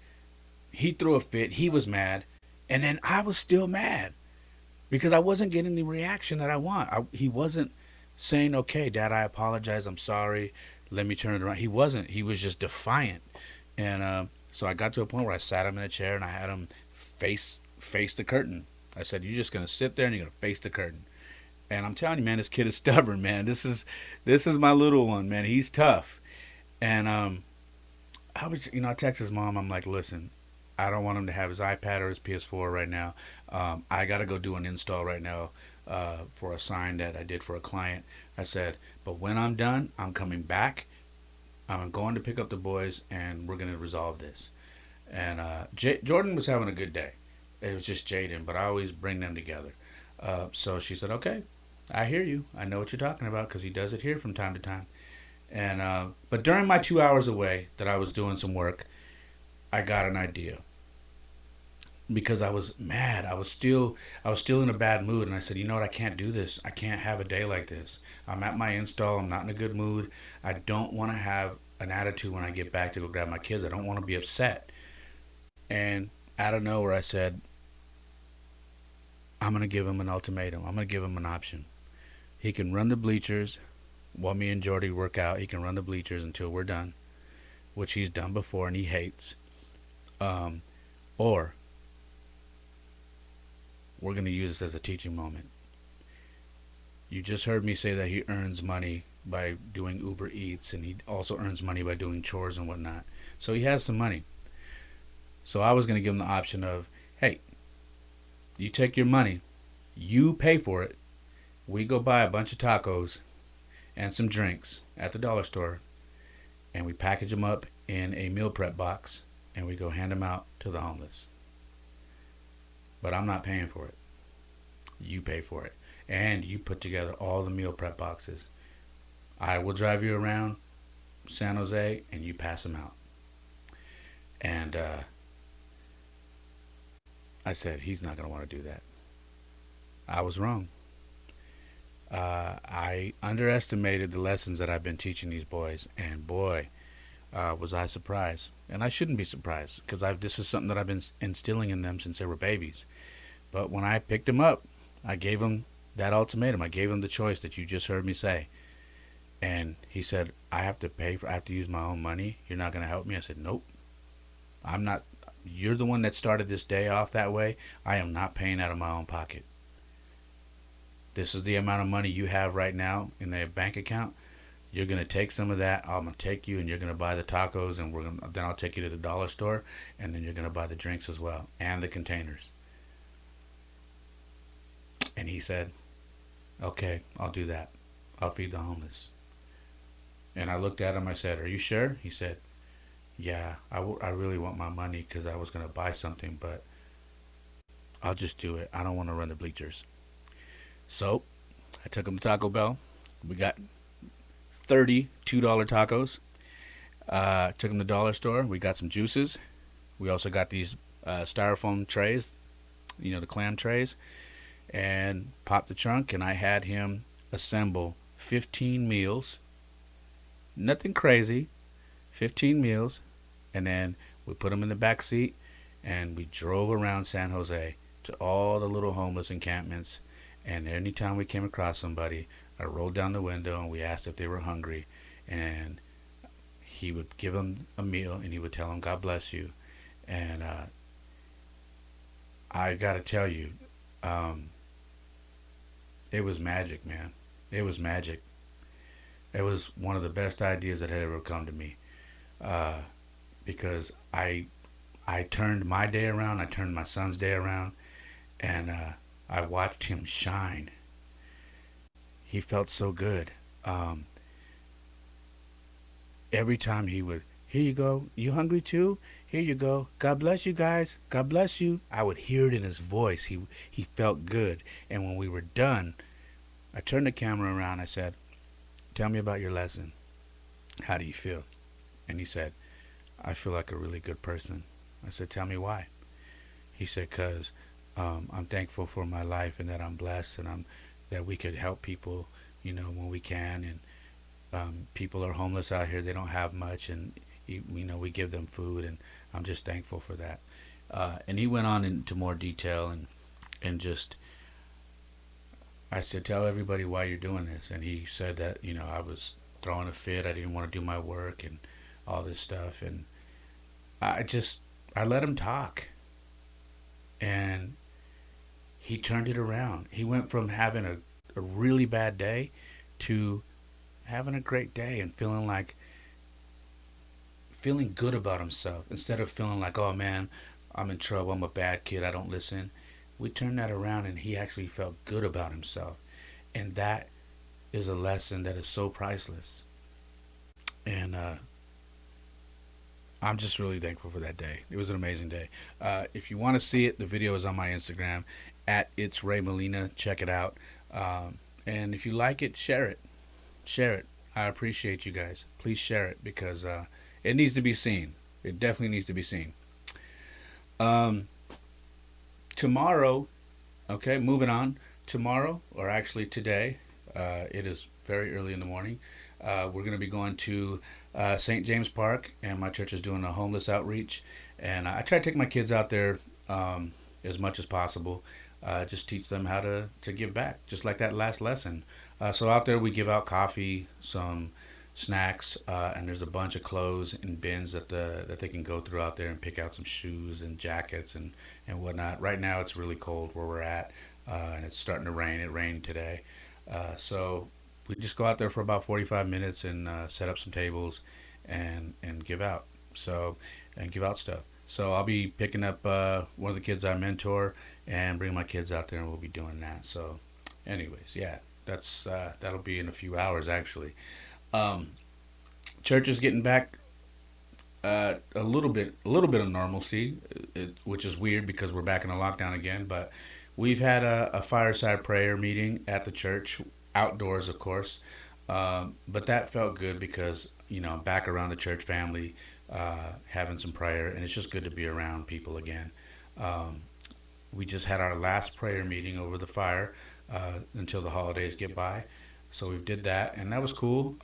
he threw a fit. He was mad, and then I was still mad because I wasn't getting the reaction that I want. He wasn't saying, "Okay, Dad, I apologize. I'm sorry. Let me turn it around." He wasn't. He was just defiant, and so I got to a point where I sat him in a chair and I had him face the curtain. I said, "You're just gonna sit there and you're gonna face the curtain." And I'm telling you, man, this kid is stubborn, man. This is my little one, man. He's tough. And I text his mom. I'm like, "Listen, I don't want him to have his iPad or his PS4 right now. I gotta go do an install right now. for a sign that I did for a client. I said, but when I'm done, I'm coming back. I'm going to pick up the boys, and we're going to resolve this. And Jordan was having a good day. It was just Jaden, but I always bring them together. So she said, okay, I hear you. I know what you're talking about because he does it here from time to time. And but during my 2 hours away that I was doing some work, I got an idea because I was mad. I was still in a bad mood, and I said, you know what? I can't do this. I can't have a day like this. I'm at my install. I'm not in a good mood. I don't want to have an attitude when I get back to go grab my kids. I don't want to be upset. And out of nowhere, I said, I'm gonna give him an ultimatum. I'm gonna give him an option. He can run the bleachers while me and Jordy work out. He can run the bleachers until we're done, which he's done before and he hates. Um, or we're going to use this as a teaching moment. You just heard me say that he earns money by doing Uber Eats, and he also earns money by doing chores and whatnot. So he has some money. So I was going to give him the option of, hey, you take your money, you pay for it, we go buy a bunch of tacos and some drinks at the dollar store, and we package them up in a meal prep box, and we go hand them out to the homeless. But I'm not paying for it. You pay for it. And you put together all the meal prep boxes. I will drive you around San Jose, and you pass them out. And I said, he's not going to want to do that. I was wrong. I underestimated the lessons that I've been teaching these boys, and boy, was I surprised. And I shouldn't be surprised because this is something that I've been instilling in them since they were babies. But when I picked them up, I gave them that ultimatum. I gave him the choice that you just heard me say. And he said, I have to use my own money. You're not going to help me? I said, nope. I'm not. You're the one that started this day off that way. I am not paying out of my own pocket. This is the amount of money you have right now in a bank account. You're going to take some of that. I'm going to take you and you're going to buy the tacos, and then I'll take you to the dollar store, and then you're going to buy the drinks as well and the containers. And he said, okay, I'll do that. I'll feed the homeless. And I looked at him. I said, are you sure? He said, yeah, I really want my money because I was going to buy something, but I'll just do it. I don't want to run the bleachers. So I took him to Taco Bell. We got $32 tacos. Took him to the dollar store. We got some juices. We also got these styrofoam trays, the clam trays, and popped the trunk, and I had him assemble 15 meals. Nothing crazy. 15 meals, and then we put them in the back seat, and we drove around San Jose to all the little homeless encampments. And anytime we came across somebody, I rolled down the window and we asked if they were hungry, and he would give them a meal, and he would tell them, God bless you. And I gotta tell you, it was magic, man. It was magic. It was one of the best ideas that had ever come to me, because I turned my day around, I turned my son's day around, and I watched him shine. He felt so good. Every time he would, here you go, you hungry too? Here you go. God bless you guys. God bless you. I would hear it in his voice. He felt good. And when we were done, I turned the camera around. I said, tell me about your lesson. How do you feel? And he said, I feel like a really good person. I said, tell me why. He said, because I'm thankful for my life and that I'm blessed, and that we could help people, when we can. And people are homeless out here. They don't have much, and we give them food, and I'm just thankful for that. And he went on into more detail, and just, I said, tell everybody why you're doing this. And he said that, I was throwing a fit. I didn't want to do my work and all this stuff. And I let him talk. And he turned it around. He went from having a really bad day to having a great day and feeling good about himself, instead of feeling like, oh man, I'm in trouble, I'm a bad kid, I don't listen. We turned that around and he actually felt good about himself. And that is a lesson that is so priceless. And I'm just really thankful for that day. It was an amazing day. If you want to see it, the video is on my Instagram at It's Ray Molina. Check it out. And if you like it, share it. Share it. I appreciate you guys. Please share it because it needs to be seen. It definitely needs to be seen. Um, Tomorrow, okay, moving on. Tomorrow, or actually today, it is very early in the morning. We're going to be going to St. James Park, and my church is doing a homeless outreach. And I try to take my kids out there as much as possible. Just teach them how to give back, just like that last lesson. So out there, we give out coffee, some snacks, and there's a bunch of clothes in bins that they can go through out there and pick out some shoes and jackets and whatnot. Right now, it's really cold where we're at, and it's starting to rain. It rained today, so we just go out there for about 45 minutes and set up some tables and give out. So and give out stuff. So I'll be picking up one of the kids I mentor and bring my kids out there, and we'll be doing that. So, anyways, yeah, that'll be in a few hours actually. Um, Church is getting back a little bit of normalcy, which is weird because we're back in a lockdown again. But we've had a fireside prayer meeting at the church, outdoors, of course. But that felt good because back around the church family, having some prayer, and it's just good to be around people again. Um, we just had our last prayer meeting over the fire until the holidays get by. So we did that, and that was cool.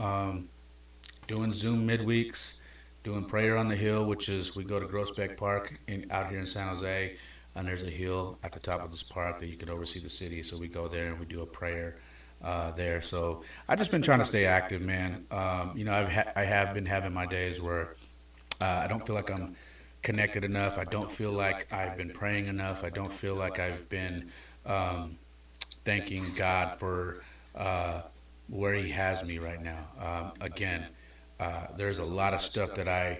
Doing Zoom midweeks, doing prayer on the hill, which is we go to Groesbeck Park out here in San Jose, and there's a hill at the top of this park that you can oversee the city. So we go there and we do a prayer there. So I just been trying to stay active, man. I have been having my days where I don't feel like I'm connected enough. I don't feel like I've been praying enough. I don't feel like I've been um, thanking God for where He has me right now. Again, there's a lot of stuff that I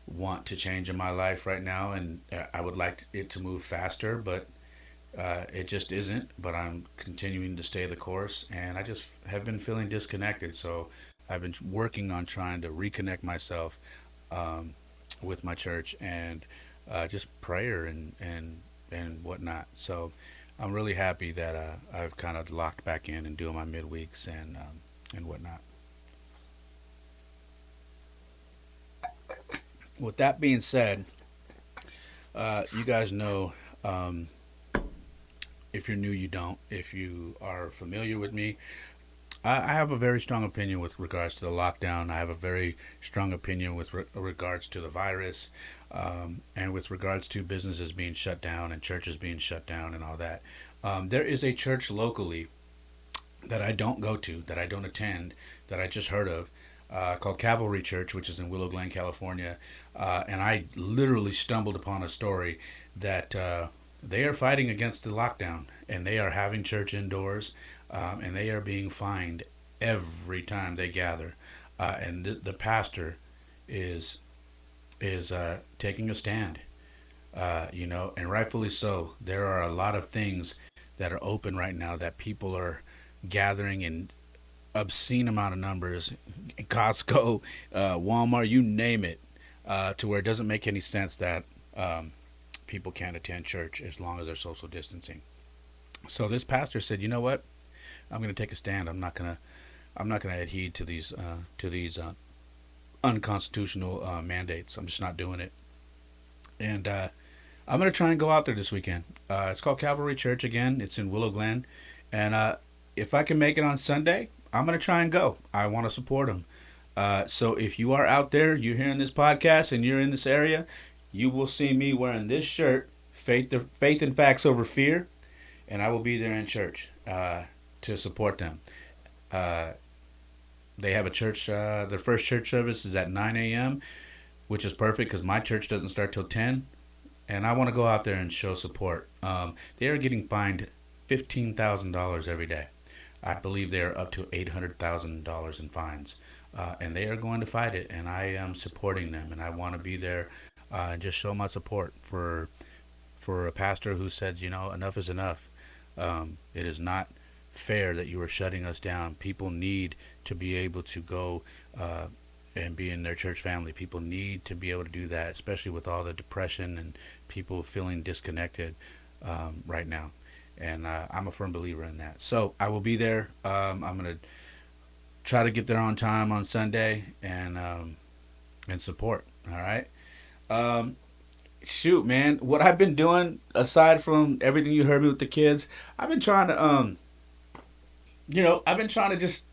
want to change in my life right now, and I would like it to move faster, but it just isn't. But I'm continuing to stay the course, and I just have been feeling disconnected. So I've been working on trying to reconnect myself um, with my church and just prayer and whatnot. So I'm really happy that I've kind of locked back in and doing my midweeks and whatnot. With that being said, you guys know, um, if you're new, you don't. If you are familiar with me, I have a very strong opinion with regards to the lockdown. I have a very strong opinion with regards to the virus, and with regards to businesses being shut down and churches being shut down and all that. There is a church locally that I don't go to, that I don't attend, that I just heard of, called Cavalry Church, which is in Willow Glen, California. And I literally stumbled upon a story that they are fighting against the lockdown and they are having church indoors, and they are being fined every time they gather. And the pastor is is taking a stand, and rightfully so. There are a lot of things that are open right now that people are gathering in obscene amount of numbers. Costco, Walmart, you name it, to where it doesn't make any sense that people can't attend church as long as they're social distancing. So this pastor said, "You know what? I'm going to take a stand. I'm not going to adhere to these unconstitutional mandates. I'm just not doing it." And I'm going to try and go out there this weekend. It's called Calvary Church again. It's in Willow Glen, and if I can make it on Sunday, I'm going to try and go. I want to support them. So if you are out there, you're hearing this podcast, and you're in this area, you will see me wearing this shirt, Faith and Facts Over Fear, and I will be there in church to support them. Uh, they have a church. Their first church service is at 9 a.m., which is perfect because my church doesn't start till 10, and I want to go out there and show support. They are getting fined $15,000 every day. I believe they are up to $800,000 in fines, and they are going to fight it. And I am supporting them, and I want to be there and just show my support for for a pastor who said, enough is enough. It is not fair that you are shutting us down. People need to be able to go and be in their church family. People need to be able to do that, especially with all the depression and people feeling disconnected right now. And I'm a firm believer in that. So I will be there. I'm going to try to get there on time on Sunday and support. All right. Um, Shoot, man. What I've been doing aside from everything you heard me with the kids, I've been trying to I've been trying to just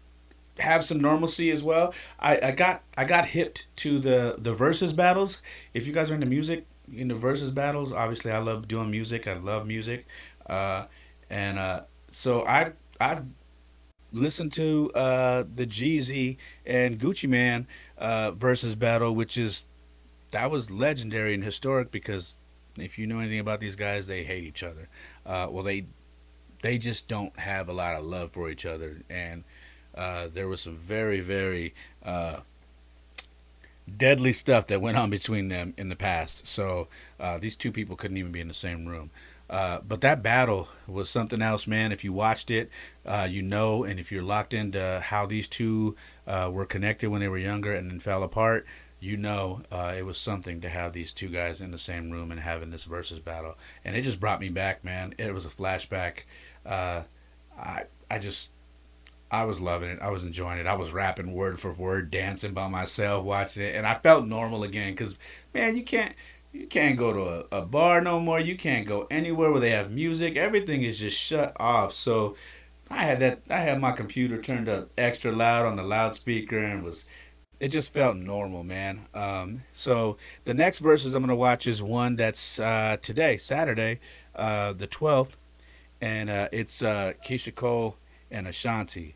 have some normalcy as well. I got hipped to the versus battles. If you guys are into music, into versus battles, obviously I love doing music. I love music, uh, and so I've listened to the Jeezy and Gucci Man versus battle, which is that was legendary and historic because if you know anything about these guys, they hate each other. Well, they just don't have a lot of love for each other, and there was some very very deadly stuff that went on between them in the past. So these two people couldn't even be in the same room. But that battle was something else, man. If you watched it, and if you're locked into how these two were connected when they were younger and then fell apart, it was something to have these two guys in the same room and having this versus battle. And it just brought me back, man. It was a flashback. Uh, I just I was loving it. I was enjoying it. I was rapping word for word, dancing by myself, watching it, and I felt normal again. Cause man, you can't go to a bar no more. You can't go anywhere where they have music. Everything is just shut off. So I had my computer turned up extra loud on the loudspeaker and was it just felt normal, man. So the next verses I'm gonna watch is one that's today, Saturday, the 12th, and it's Keisha Cole and Ashanti.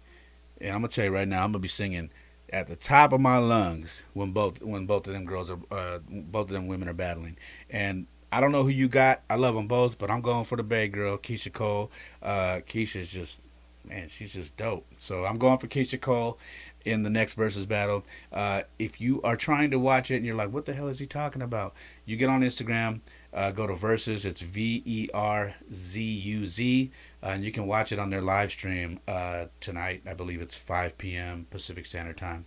And I'm gonna tell you right now, I'm gonna be singing at the top of my lungs when both of them both of them women are battling. And I don't know who you got. I love them both, but I'm going for the Bay Girl, Keisha Cole. Keisha's just man, she's just dope. So I'm going for Keisha Cole in the next versus battle. If you are trying to watch it and you're like, what the hell is he talking about? You get on Instagram, go to Versus. It's VERZUZ. And you can watch it on their live stream tonight. I believe it's 5 p.m. Pacific Standard Time.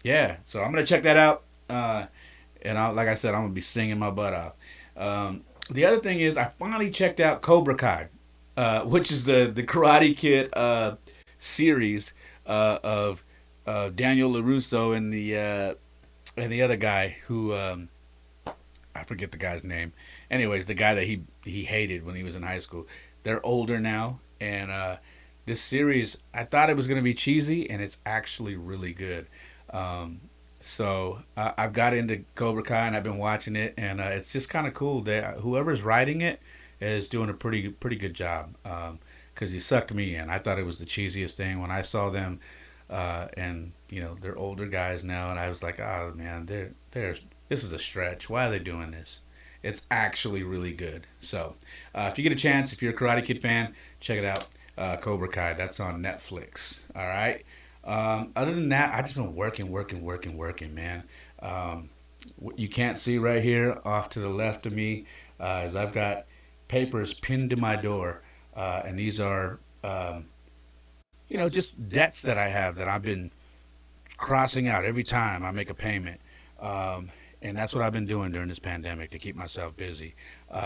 Yeah, so I'm going to check that out. Like I said, I'm going to be singing my butt off. The other thing is, I finally checked out Cobra Kai, which is the Karate Kid series of Daniel LaRusso and the other guy who I forget the guy's name. Anyways, the guy that he hated when he was in high school. They're older now, and this series I thought it was going to be cheesy, and it's actually really good. I've got into Cobra Kai and I've been watching it, and it's just kind of cool that whoever's writing it is doing a pretty good job. Because he sucked me in. I thought it was the cheesiest thing when I saw them, and they're older guys now, and I was like, oh man, they're this is a stretch. Why are they doing this? It's actually really good. So, if you get a chance, if you're a Karate Kid fan, check it out. Cobra Kai. That's on Netflix. All right. Other than that, I just been working, man. You can't see right here off to the left of me. I've got papers pinned to my door, and these are, just debts that I have that I've been crossing out every time I make a payment. And that's what I've been doing during this pandemic to keep myself busy.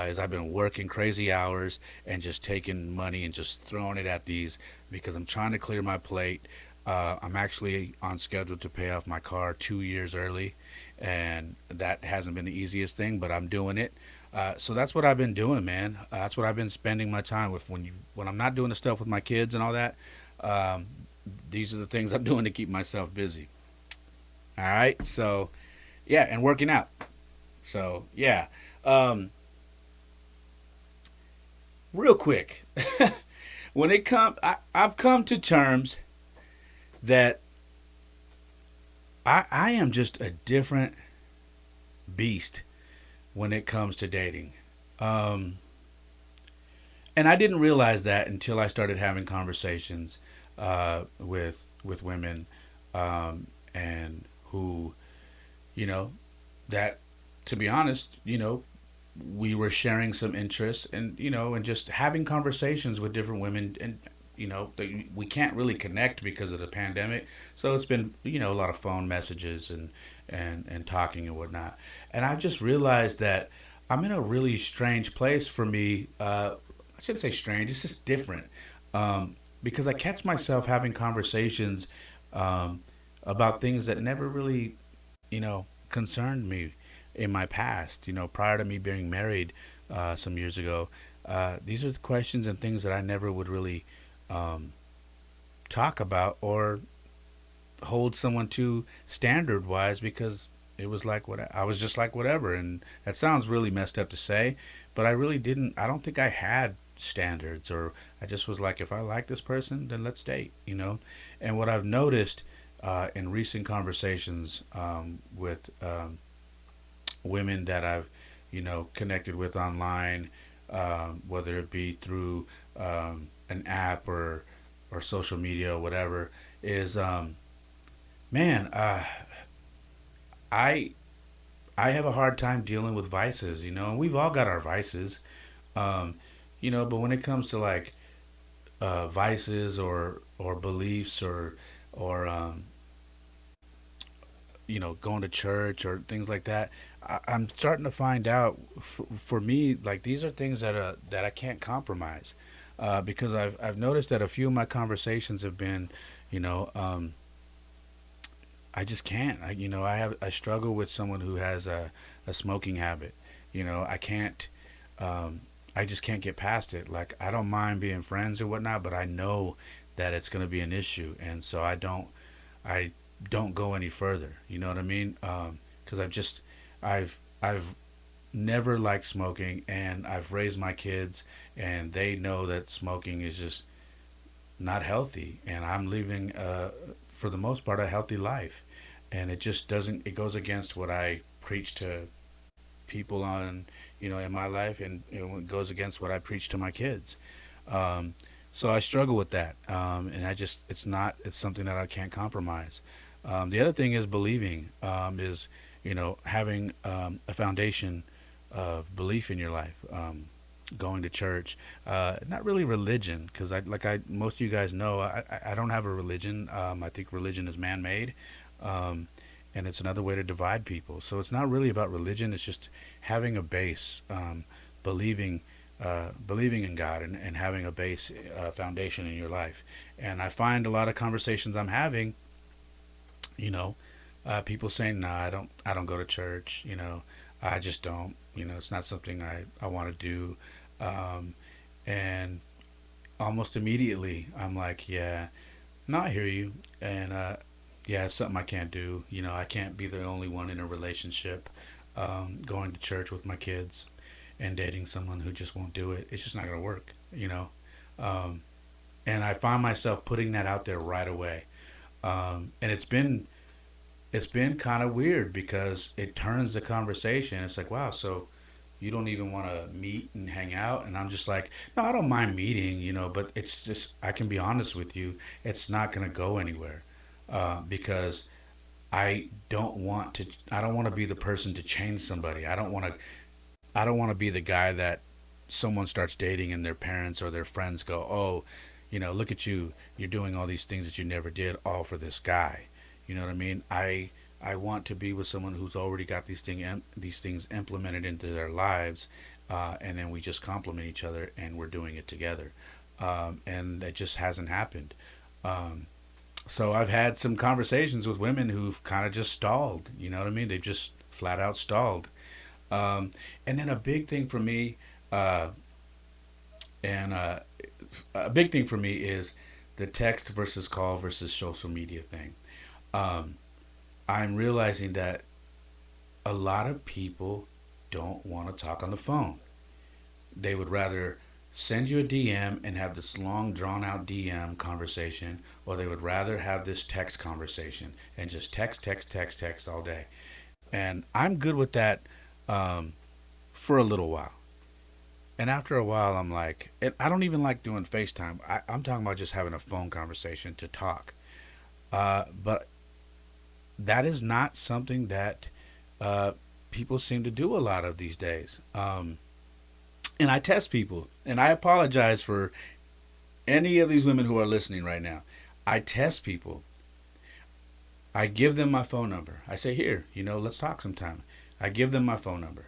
Is I've been working crazy hours and just taking money and just throwing it at these because I'm trying to clear my plate. I'm actually on schedule to pay off my car 2 years early, and that hasn't been the easiest thing, but I'm doing it. So that's what I've been doing, man. That's what I've been spending my time with when I'm not doing the stuff with my kids and all that. Um, these are the things I'm doing to keep myself busy. All right, so yeah, and working out. So yeah, um, real quick, I've come to terms that I am just a different beast when it comes to dating. Um, and I didn't realize that until I started having conversations with women, and who, you know, that to be honest, we were sharing some interests, and and just having conversations with different women, and we can't really connect because of the pandemic, so it's been a lot of phone messages and talking and whatnot. And I just realized that I'm in a really strange place for me. I shouldn't say strange, it's just different, because I catch myself having conversations um, about things that never really concerned me in my past. Prior to me being married some years ago, these are the questions and things that I never would really um, talk about or hold someone to standard wise, because it was like what I was just like whatever. And that sounds really messed up to say, but I really didn't. I don't think I had standards, or I just was like, if I like this person, then let's date. And what I've noticed in recent conversations with women that I've connected with online, whether it be through an app or social media or whatever, is man, I I have a hard time dealing with vices. And we've all got our vices, um, but when it comes to like vices or beliefs or going to church or things like that, I'm starting to find out for me, like, these are things that I can't compromise, because I've noticed that a few of my conversations have been, you know, um, I just can't. I struggle with someone who has a smoking habit. I can't. Um, I just can't get past it. Like, I don't mind being friends or whatnot, but I know that it's going to be an issue, and so I don't go any further. You know what I mean? Because I've never liked smoking, and I've raised my kids, and they know that smoking is just not healthy, and I'm living, for the most part, a healthy life, and it just doesn't. It goes against what I preach to people on, in my life, and it goes against what I preach to my kids. Um, so I struggle with that, and it's something that I can't compromise. The other thing is believing, is having a foundation of belief in your life. Going to church, not really religion, because most of you guys know, I don't have a religion. I think religion is man-made, um, and it's another way to divide people. So it's not really about religion. It's just having a base, believing, believing in God, and having a base, foundation in your life. And I find a lot of conversations I'm having, you know, people saying, "Nah, I don't go to church. I just don't. It's not something I want to do." Um, and almost immediately, I'm like, "Yeah, no, I hear you." And yeah, it's something I can't do. I can't be the only one in a relationship, going to church with my kids and dating someone who just won't do it. It's just not gonna work. Um, and I find myself putting that out there right away. And it's been kind of weird, because it turns the conversation. It's like, wow, so you don't even want to meet and hang out? And I'm just like, no, I don't mind meeting, but it's just, I can be honest with you, it's not going to go anywhere, because I don't want to be the person to change somebody. I don't want to be the guy that someone starts dating and their parents or their friends go, oh, look at you, you're doing all these things that you never did, all for this guy. You know what I mean? I want to be with someone who's already got these things implemented into their lives, and then we just complement each other, and we're doing it together. And that just hasn't happened. Um, so I've had some conversations with women who've kind of just stalled. You know what I mean? They've just flat out stalled. And then uh, and a big thing for me is the text versus call versus social media thing. Um, I'm realizing that a lot of people don't want to talk on the phone. They would rather send you a DM and have this long, drawn out DM conversation, or they would rather have this text conversation and just text, text, text, text all day. And I'm good with that, um, for a little while. And after a while, I'm like, I don't even like doing FaceTime. I'm talking about just having a phone conversation to talk. But that is not something that uh, people seem to do a lot of these days. And I test people, and I apologize for any of these women who are listening right now. I test people. I give them my phone number. I say, here, let's talk sometime. I give them my phone number.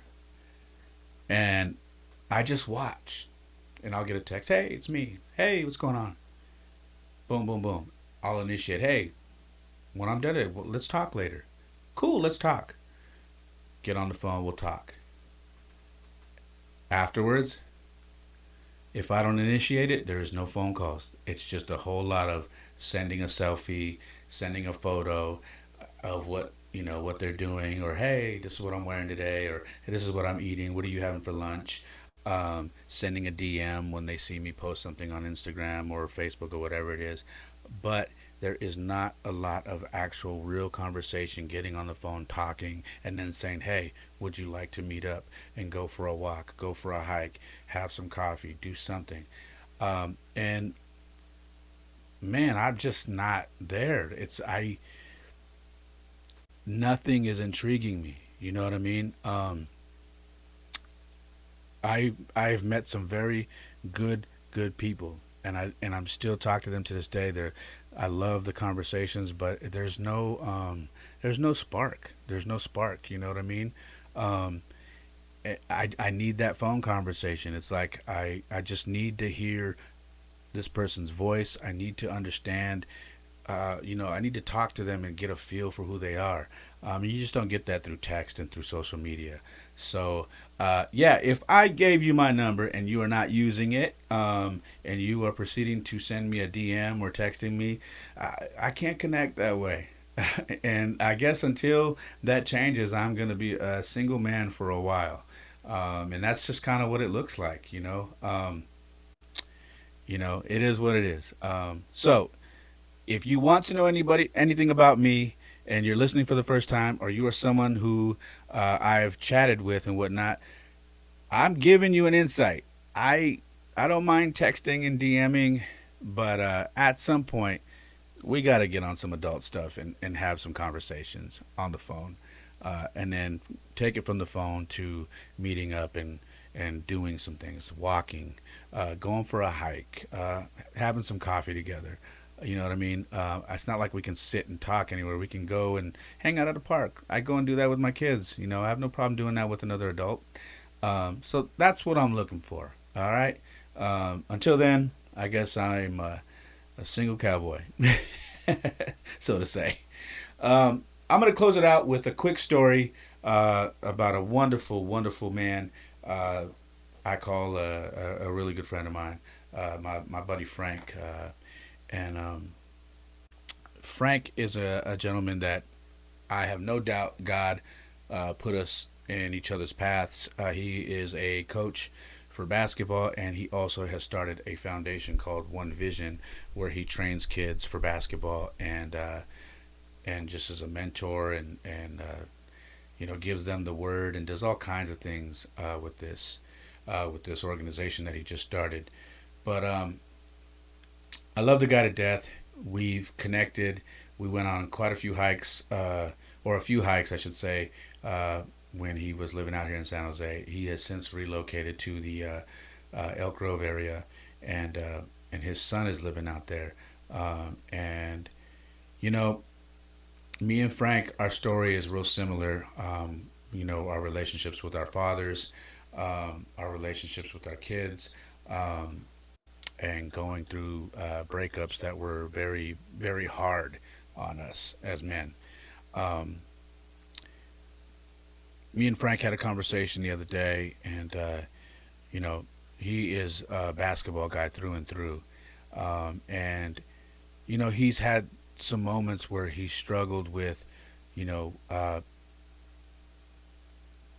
And I just watch. And I'll get a text, hey, it's me. Hey, what's going on? Boom, boom, boom. I'll initiate, hey, when I'm done, well, let's talk later. Cool, let's talk. Get on the phone, we'll talk. Afterwards, if I don't initiate it, there is no phone calls. It's just a whole lot of sending a selfie, sending a photo of what they're doing, or hey, this is what I'm wearing today, or hey, this is what I'm eating. What are you having for lunch? Sending a DM when they see me post something on Instagram or Facebook or whatever it is. But there is not a lot of actual real conversation, getting on the phone, talking, and then saying, hey, would you like to meet up and go for a walk, go for a hike, have some coffee, do something? And man, I'm just not there. Nothing is intriguing me. You know what I mean? I've met some very good people, and I'm still talking to them to this day. I love the conversations, but there's no spark. There's no spark. You know what I mean? Um, I need that phone conversation. It's like I just need to hear this person's voice. I need to understand. I need to talk to them and get a feel for who they are. You just don't get that through text and through social media. So, yeah, if I gave you my number and you are not using it, and you are proceeding to send me a DM or texting me, I can't connect that way. And I guess until that changes, I'm going to be a single man for a while. And that's just kind of what it looks like. It is what it is. So, if you want to know anything about me, and you're listening for the first time, or you are someone who I've chatted with and whatnot, I'm giving you an insight. I don't mind texting and DMing, but at some point we got to get on some adult stuff and have some conversations on the phone, and then take it from the phone to meeting up and doing some things, walking, going for a hike, having some coffee together. You know what I mean? It's not like we can sit and talk anywhere. We can go and hang out at a park. I go and do that with my kids. I have no problem doing that with another adult. So that's what I'm looking for. All right. Until then, I guess I'm a single cowboy, so to say. I'm going to close it out with a quick story about a wonderful, wonderful man. I call a really good friend of mine, my buddy Frank. And Frank is a gentleman that I have no doubt God put us in each other's paths. He is a coach for basketball, and he also has started a foundation called One Vision, where he trains kids for basketball and just as a mentor and gives them the word and does all kinds of things with this organization that he just started. But I love the guy to death. We've connected. We went on quite a few hikes, or a few hikes, I should say, when he was living out here in San Jose. He has since relocated to the Elk Grove area, and his son is living out there. And you know, me and Frank, our story is real similar. Our relationships with our fathers, our relationships with our kids. And going through breakups that were very, very hard on us as men. Um, Me and Frank had a conversation the other day, and you know, he is a basketball guy through and through, and he's had some moments where he struggled with, you know, uh,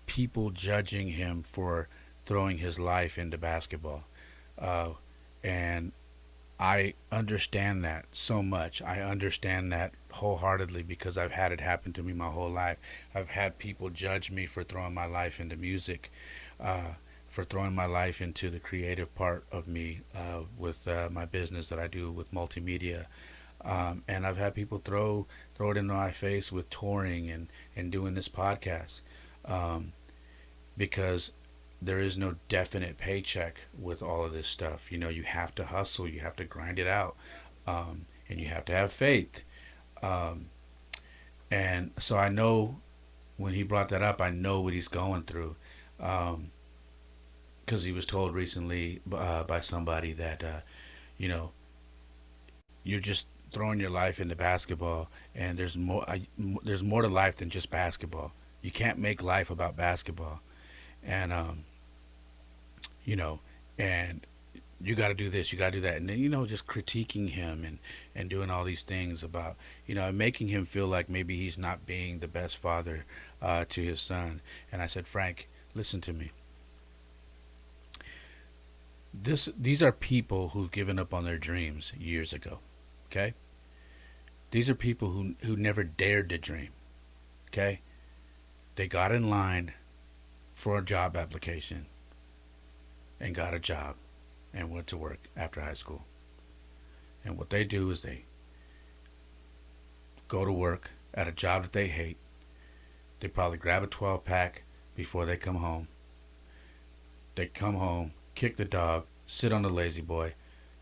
people judging him for throwing his life into basketball. Uh, and I understand that so much. I understand that wholeheartedly because I've had it happen to me my whole life. I've had people judge me for throwing my life into music, for throwing my life into the creative part of me with my business that I do with multimedia. And I've had people throw it in my face with touring and doing this podcast. um, because there is no definite paycheck with all of this stuff. You know, you have to hustle, you have to grind it out, and you have to have faith. Um, and so I know when he brought that up, I know what he's going through. Um, because he was told recently by somebody that you know, you're just throwing your life into basketball, and there's more to life than just basketball. You can't make life about basketball, and you know, and you got to do this, you got to do that, and then just critiquing him and doing all these things about and making him feel like maybe he's not being the best father to his son. And I said, Frank, listen to me. These are people who've given up on their dreams years ago. Okay, these are people who never dared to dream. Okay, they got in line for a job application and got a job and went to work after high school. And what they do is they go to work at a job that they hate. They probably grab a 12 pack before they come home. They come home, kick the dog, sit on the lazy boy,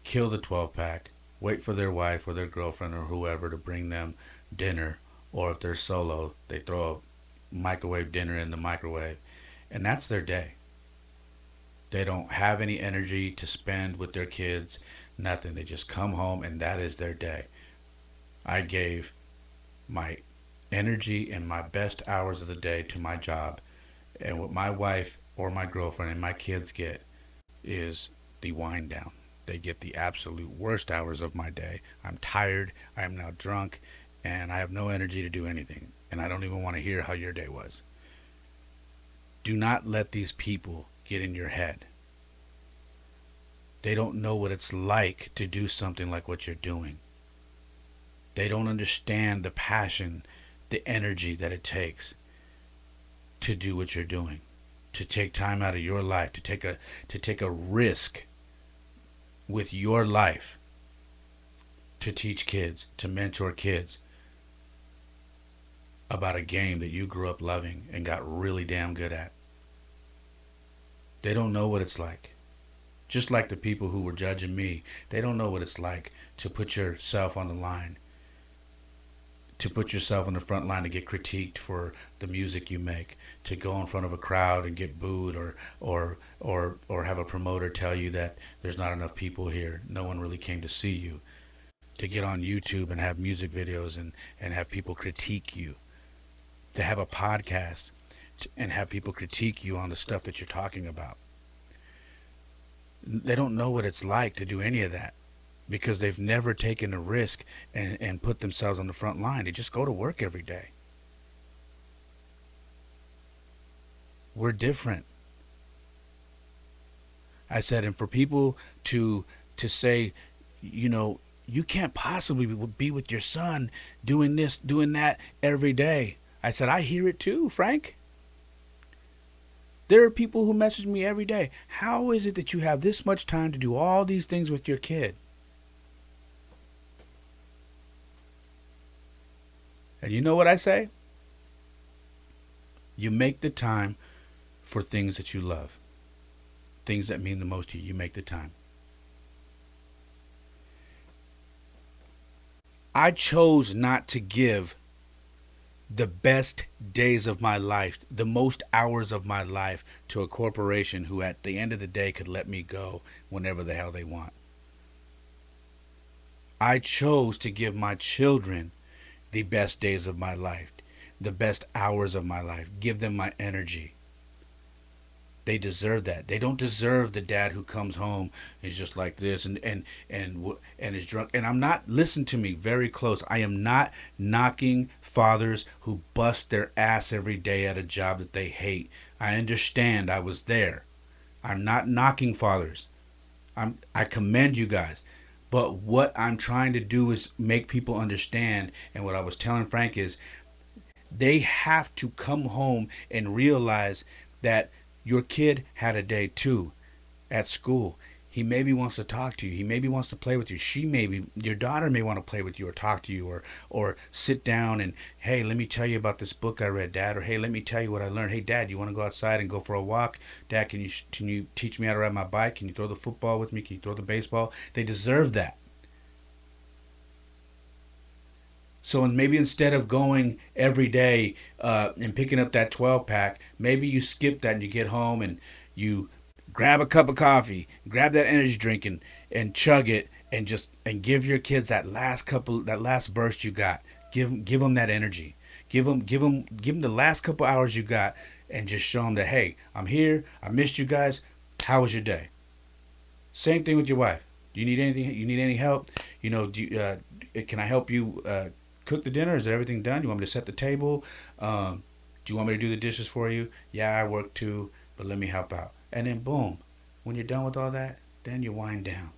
kill the 12 pack, wait for their wife or their girlfriend or whoever to bring them dinner. Or if they're solo, they throw a microwave dinner in the microwave. And that's their day. They don't have any energy to spend with their kids, nothing. They just come home and that is their day. I gave my energy and my best hours of the day to my job. And what my wife or my girlfriend and my kids get is the wind down. They get the absolute worst hours of my day. I'm tired. I am now drunk. And I have no energy to do anything. And I don't even want to hear how your day was. Do not let these people get in your head. They don't know what it's like to do something like what you're doing. They don't understand the passion, the energy that it takes to do what you're doing, to take time out of your life, to take a risk with your life, to teach kids, to mentor kids about a game that you grew up loving and got really damn good at. They don't know what it's like. Just like the people who were judging me, they don't know what it's like to put yourself on the line, to put yourself on the front line to get critiqued for the music you make, to go in front of a crowd and get booed, or have a promoter tell you that there's not enough people here, no one really came to see you, to get on YouTube and have music videos and have people critique you, to have a podcast and have people critique you on the stuff that you're talking about. They don't know what it's like to do any of that because they've never taken a risk and put themselves on the front line. They just go to work every day. We're different. I said, and for people to say, you can't possibly be with your son doing this, doing that every day. I said, I hear it too, Frank. There are people who message me every day. How is it that you have this much time to do all these things with your kid? And you know what I say? You make the time for things that you love, things that mean the most to you. You make the time. I chose not to give the best days of my life, the most hours of my life to a corporation who at the end of the day could let me go whenever the hell they want. I chose to give my children the best days of my life, the best hours of my life, give them my energy. They deserve that. They don't deserve the dad who comes home and is just like this and is drunk. And I'm not, listen to me very close. I am not knocking fathers who bust their ass every day at a job that they hate. I understand. I was there. I'm not knocking fathers. I commend you guys. But what I'm trying to do is make people understand. And what I was telling Frank is they have to come home and realize that your kid had a day too at school. He maybe wants to talk to you. He maybe wants to play with you. She maybe your daughter may want to play with you or talk to you or sit down and hey, let me tell you about this book I read, Dad. Or hey, let me tell you what I learned. Hey, Dad, you want to go outside and go for a walk? Dad, can you teach me how to ride my bike? Can you throw the football with me? Can you throw the baseball? They deserve that. So maybe instead of going every day and picking up that 12 pack, maybe you skip that and you get home and you grab a cup of coffee, grab that energy drink and chug it and just and give your kids that last burst you got. Give them that energy. Give them the last couple hours you got and just show them that hey, I'm here. I missed you guys. How was your day? Same thing with your wife. Do you need anything? You need any help? Can I help you cook the dinner? Is everything done? You want me to set the table? Do you want me to do the dishes for you? Yeah, I work too, but let me help out. And then boom, when you're done with all that, then you wind down.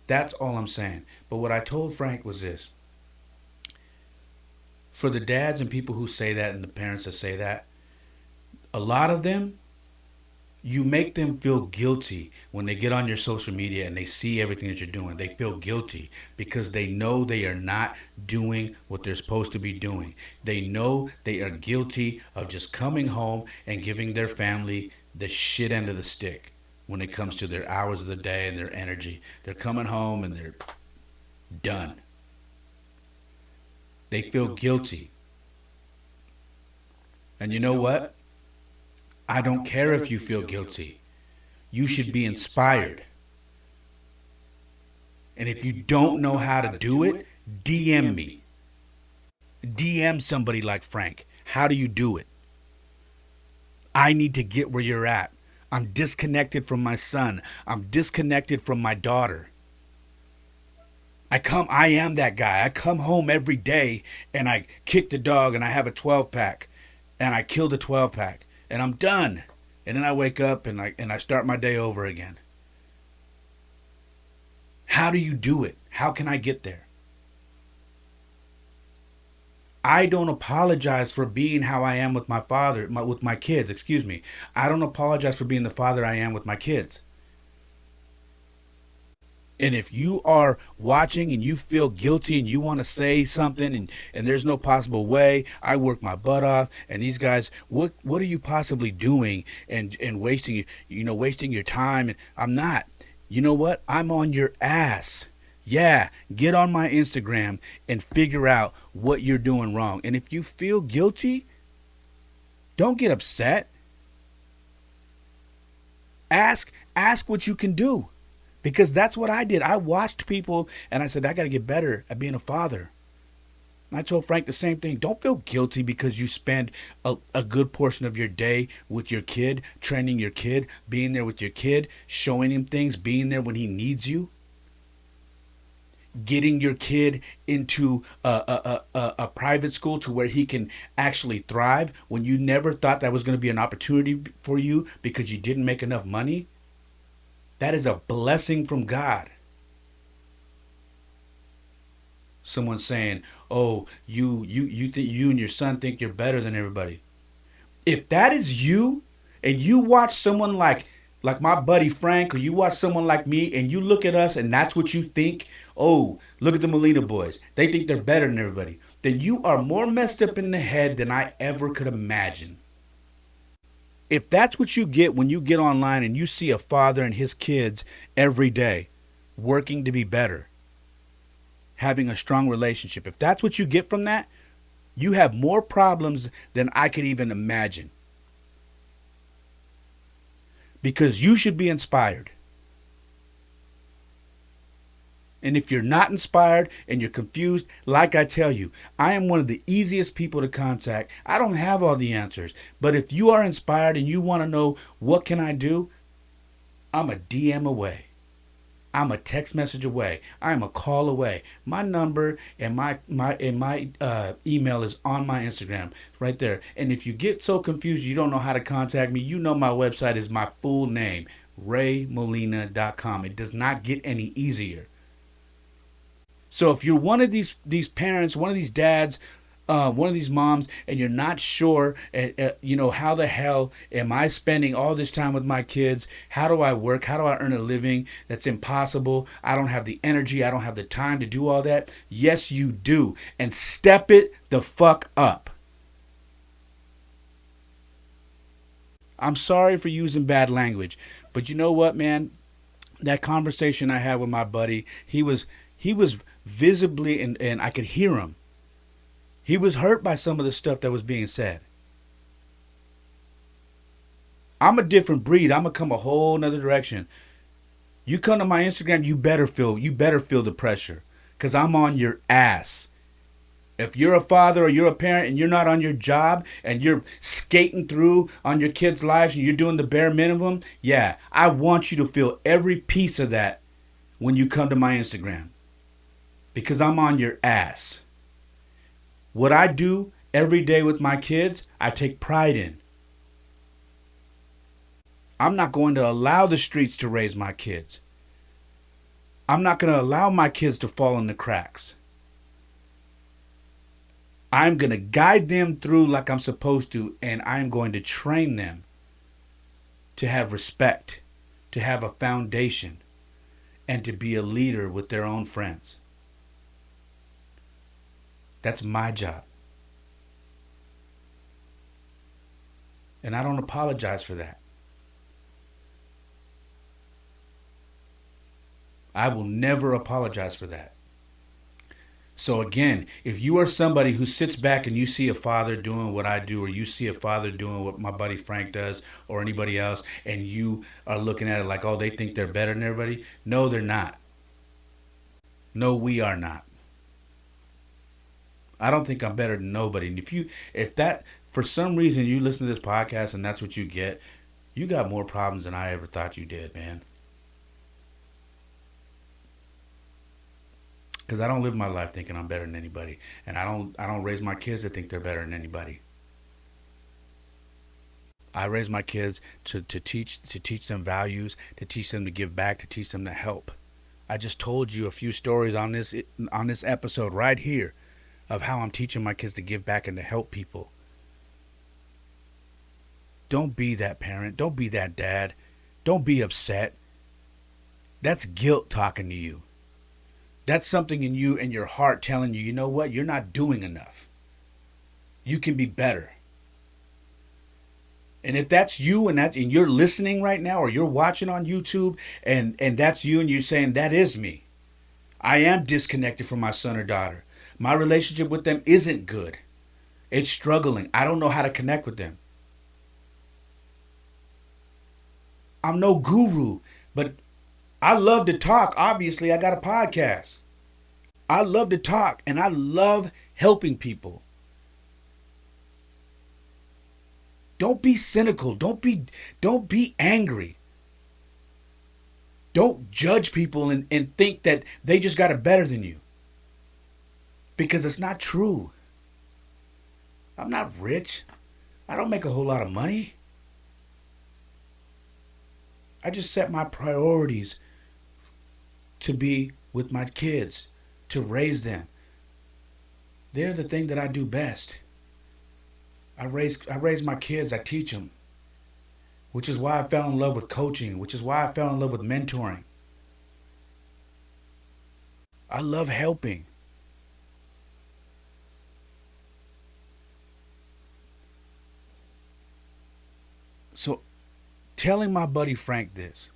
That's all I'm saying. But what I told Frank was this: for the dads and people who say that and the parents that say that, a lot of them you make them feel guilty when they get on your social media and they see everything that you're doing. They feel guilty because they know they are not doing what they're supposed to be doing. They know they are guilty of just coming home and giving their family the shit end of the stick when it comes to their hours of the day and their energy. They're coming home and they're done. They feel guilty. And you know what? I don't care if you feel guilty. You should be inspired. And if you don't know how to do it, DM me. DM somebody like Frank. How do you do it? I need to get where you're at. I'm disconnected from my son. I'm disconnected from my daughter. I am that guy. I come home every day and I kick the dog and I have a 12 pack and I kill the 12 pack and I'm done. And then I wake up and I start my day over again. How do you do it? How can I get there? I don't apologize for being how I am with my father, with my kids, excuse me. I don't apologize for being the father I am with my kids. And if you are watching and you feel guilty and you want to say something and there's no possible way, I work my butt off and these guys, what are you possibly doing and wasting your time? And I'm not. You know what? I'm on your ass. Yeah, get on my Instagram and figure out what you're doing wrong. And if you feel guilty, don't get upset. Ask what you can do. Because that's what I did. I watched people and I said, I got to get better at being a father. And I told Frank the same thing. Don't feel guilty because you spend a good portion of your day with your kid, training your kid, being there with your kid, showing him things, being there when he needs you. Getting your kid into a private school to where he can actually thrive when you never thought that was going to be an opportunity for you because you didn't make enough money. That is a blessing from God. Someone saying, "Oh, you think you and your son think you're better than everybody." If that is you, and you watch someone like my buddy Frank, or you watch someone like me, and you look at us, and that's what you think. Oh, look at the Molina boys. They think they're better than everybody. Then you are more messed up in the head than I ever could imagine. If that's what you get when you get online and you see a father and his kids every day working to be better, having a strong relationship, if that's what you get from that, you have more problems than I could even imagine. Because you should be inspired. And if you're not inspired and you're confused, like I tell you, I am one of the easiest people to contact. I don't have all the answers. But if you are inspired and you want to know what can I do, I'm a DM away. I'm a text message away. I'm a call away. My number and my email is on my Instagram right there. And if you get so confused you don't know how to contact me, you know my website is my full name, raymolina.com. It does not get any easier. So if you're one of these parents, one of these dads, one of these moms, and you're not sure, how the hell am I spending all this time with my kids? How do I work? How do I earn a living? That's impossible. I don't have the energy. I don't have the time to do all that. Yes, you do. And step it the fuck up. I'm sorry for using bad language, but you know what, man? That conversation I had with my buddy, he was visibly, and I could hear him. He was hurt by some of the stuff that was being said. I'm a different breed. I'm gonna come a whole nother direction. You come to my Instagram, you better feel the pressure, cause I'm on your ass. If you're a father or you're a parent and you're not on your job and you're skating through on your kids' lives and you're doing the bare minimum, yeah, I want you to feel every piece of that when you come to my Instagram, because I'm on your ass. What I do every day with my kids, I take pride in. I'm not going to allow the streets to raise my kids. I'm not going to allow my kids to fall in the cracks. I'm going to guide them through like I'm supposed to, and I'm going to train them to have respect, to have a foundation, and to be a leader with their own friends. That's my job. And I don't apologize for that. I will never apologize for that. So again, if you are somebody who sits back and you see a father doing what I do, or you see a father doing what my buddy Frank does, or anybody else, and you are looking at it like, oh, they think they're better than everybody. No, they're not. No, we are not. I don't think I'm better than nobody. And if that, for some reason you listen to this podcast and that's what you get, you got more problems than I ever thought you did, man. Because I don't live my life thinking I'm better than anybody, and I don't raise my kids to think they're better than anybody. I raise my kids to teach them values, to teach them to give back, to teach them to help. I just told you a few stories on this episode right here of how I'm teaching my kids to give back and to help people. Don't be that parent. Don't be that dad. Don't be upset. That's guilt talking to you. That's something in you and your heart telling you, you know what? You're not doing enough. You can be better. And if that's you, and you're listening right now, or you're watching on YouTube, and that's you, and you're saying that is me. I am disconnected from my son or daughter. My relationship with them isn't good. It's struggling. I don't know how to connect with them. I'm no guru, but I love to talk. Obviously, I got a podcast. I love to talk, and I love helping people. Don't be cynical. Don't be angry. Don't judge people and think that they just got it better than you. Because it's not true. I'm not rich. I don't make a whole lot of money. I just set my priorities to be with my kids, to raise them. They're the thing that I do best. I raise my kids, I teach them, which is why I fell in love with coaching, which is why I fell in love with mentoring. I love helping. So telling my buddy Frank this,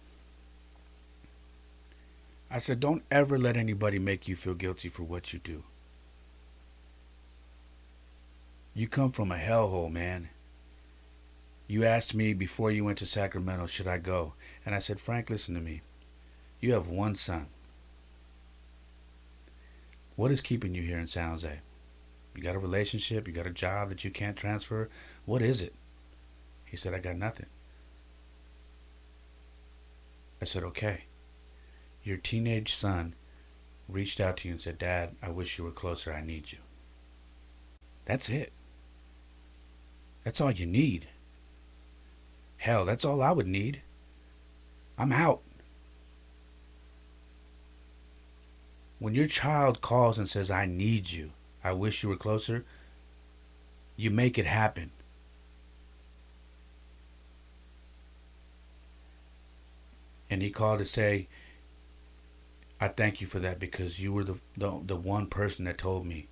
I said, don't ever let anybody make you feel guilty for what you do. You come from a hellhole, man. You asked me before you went to Sacramento, should I go? And I said, Frank, listen to me. You have one son. What is keeping you here in San Jose? You got a relationship? You got a job that you can't transfer? What is it? He said, I got nothing. I said, okay. Your teenage son reached out to you and said, Dad, I wish you were closer. I need you. That's it. That's all you need. Hell, that's all I would need. I'm out. When your child calls and says, I need you, I wish you were closer, You make it happen. And he called to say, I thank you for that because you were the one person that told me,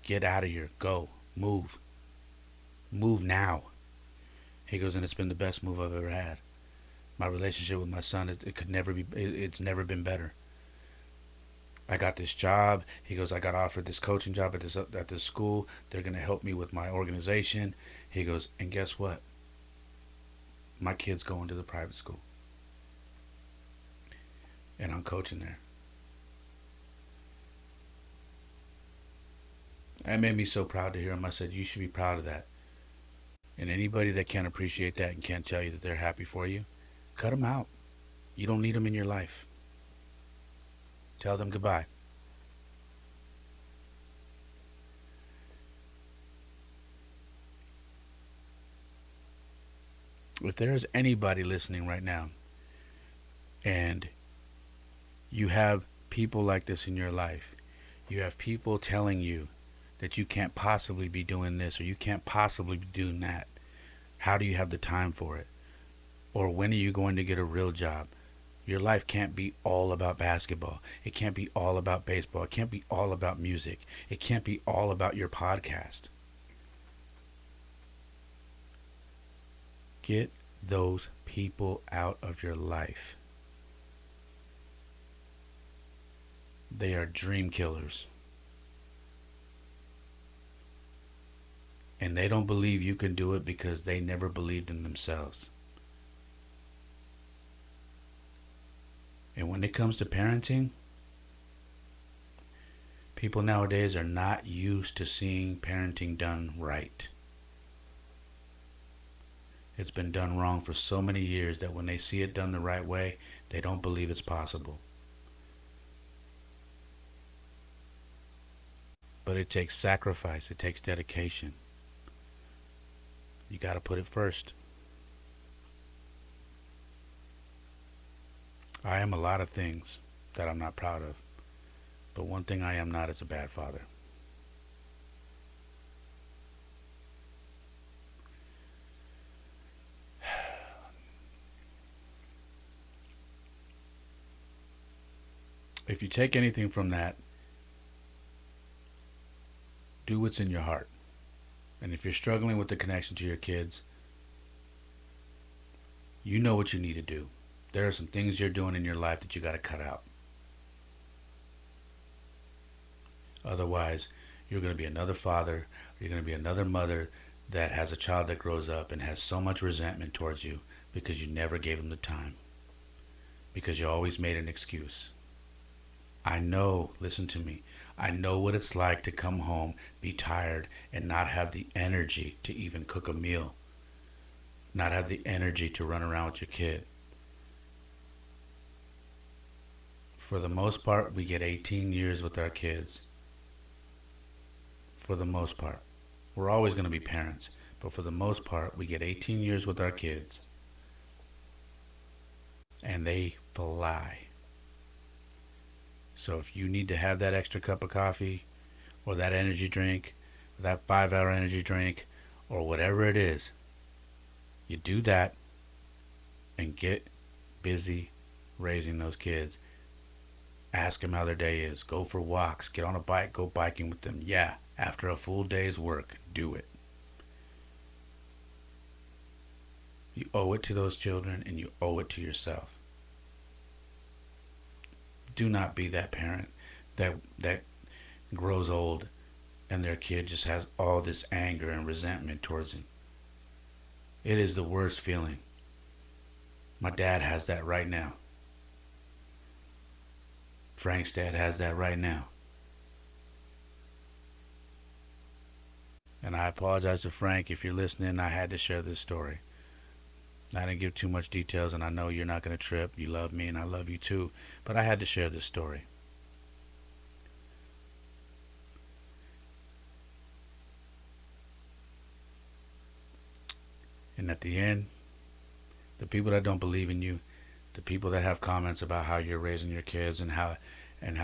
get out of here, go, move, move now. He goes, and it's been the best move I've ever had. My relationship with my son, it could never be, it's never been better. I got this job. He goes, I got offered this coaching job at this school. They're gonna help me with my organization. He goes, and guess what? My kid's going to the private school, and I'm coaching there. That made me so proud to hear him. I said, you should be proud of that. And anybody that can't appreciate that and can't tell you that they're happy for you, cut them out. You don't need them in your life. Tell them goodbye. If there's anybody listening right now and you have people like this in your life, you have people telling you that you can't possibly be doing this or you can't possibly be doing that, how do you have the time for it? Or when are you going to get a real job? Your life can't be all about basketball. It can't be all about baseball. It can't be all about music. It can't be all about your podcast. Get those people out of your life. They are dream killers. And they don't believe you can do it because they never believed in themselves. And when it comes to parenting, people nowadays are not used to seeing parenting done right. It's been done wrong for so many years that when they see it done the right way, they don't believe it's possible. But it takes sacrifice, it takes dedication. You got to put it first. I am a lot of things that I'm not proud of, but one thing I am not is a bad father. If you take anything from that, do what's in your heart. And if you're struggling with the connection to your kids, you know what you need to do. There are some things you're doing in your life that you got to cut out. Otherwise, you're going to be another father, you're going to be another mother that has a child that grows up and has so much resentment towards you because you never gave them the time, because you always made an excuse. I know, listen to me, I know what it's like to come home, be tired, and not have the energy to even cook a meal, not have the energy to run around with your kid. For the most part, we get 18 years with our kids. For the most part. We're always going to be parents, but for the most part, we get 18 years with our kids. And they fly. So if you need to have that extra cup of coffee, or that energy drink, or that 5-hour energy drink, or whatever it is, you do that and get busy raising those kids. Ask them how their day is. Go for walks. Get on a bike. Go biking with them. Yeah, after a full day's work, do it. You owe it to those children and you owe it to yourself. Do not be that parent that grows old and their kid just has all this anger and resentment towards him. It is the worst feeling. My dad has that right now. Frank's dad has that right now. And I apologize to Frank if you're listening. I had to share this story. I didn't give too much details, and I know you're not going to trip. You love me, and I love you too. But I had to share this story. And at the end, the people that don't believe in you, the people that have comments about how you're raising your kids and how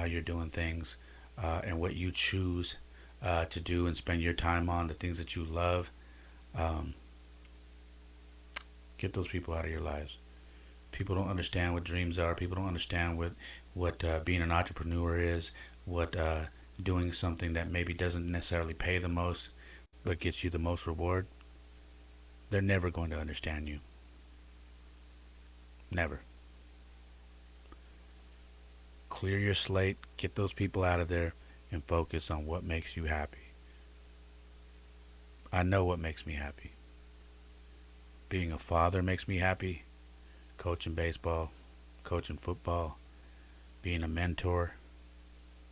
you're doing things and what you choose to do and spend your time on, the things that you love. Um, get those people out of your lives. People don't understand what dreams are. People don't understand what being an entrepreneur is. What doing something that maybe doesn't necessarily pay the most, but gets you the most reward. They're never going to understand you. Never. Clear your slate. Get those people out of there, and focus on what makes you happy. I know what makes me happy. Being a father makes me happy. Coaching baseball, coaching football, being a mentor,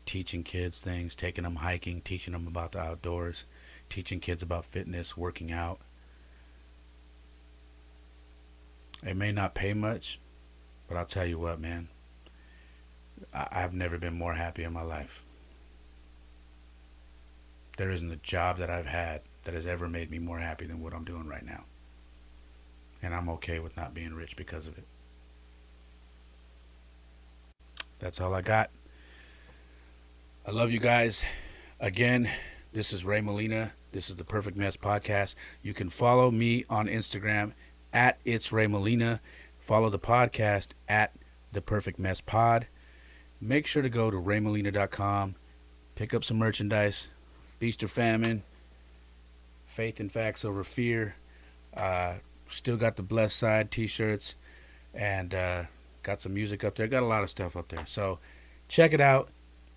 teaching kids things, taking them hiking, teaching them about the outdoors, teaching kids about fitness, working out. It may not pay much, but I'll tell you what, man, I've never been more happy in my life. There isn't a job that I've had that has ever made me more happy than what I'm doing right now. And I'm okay with not being rich because of it. That's all I got. I love you guys. Again, this is Ray Molina. This is the Perfect Mess Podcast. You can follow me on Instagram at It's Ray Molina. Follow the podcast at The Perfect Mess Pod. Make sure to go to raymolina.com. Pick up some merchandise. Feast or famine. Faith and facts over fear. Still got the Blessed Side t-shirts. And got some music up there. Got a lot of stuff up there. So check it out.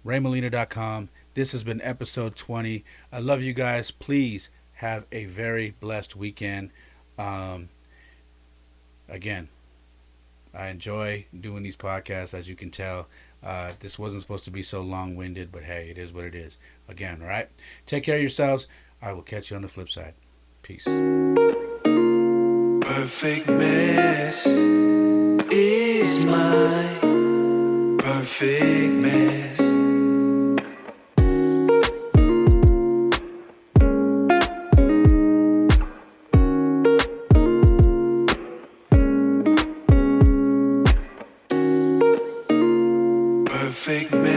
raymolina.com. This has been episode 20. I love you guys. Please have a very blessed weekend. Again, I enjoy doing these podcasts, as you can tell. This wasn't supposed to be so long-winded, but hey, it is what it is. Again, all right? Take care of yourselves. I will catch you on the flip side. Peace. Perfect mess is my perfect mess. Perfect mess.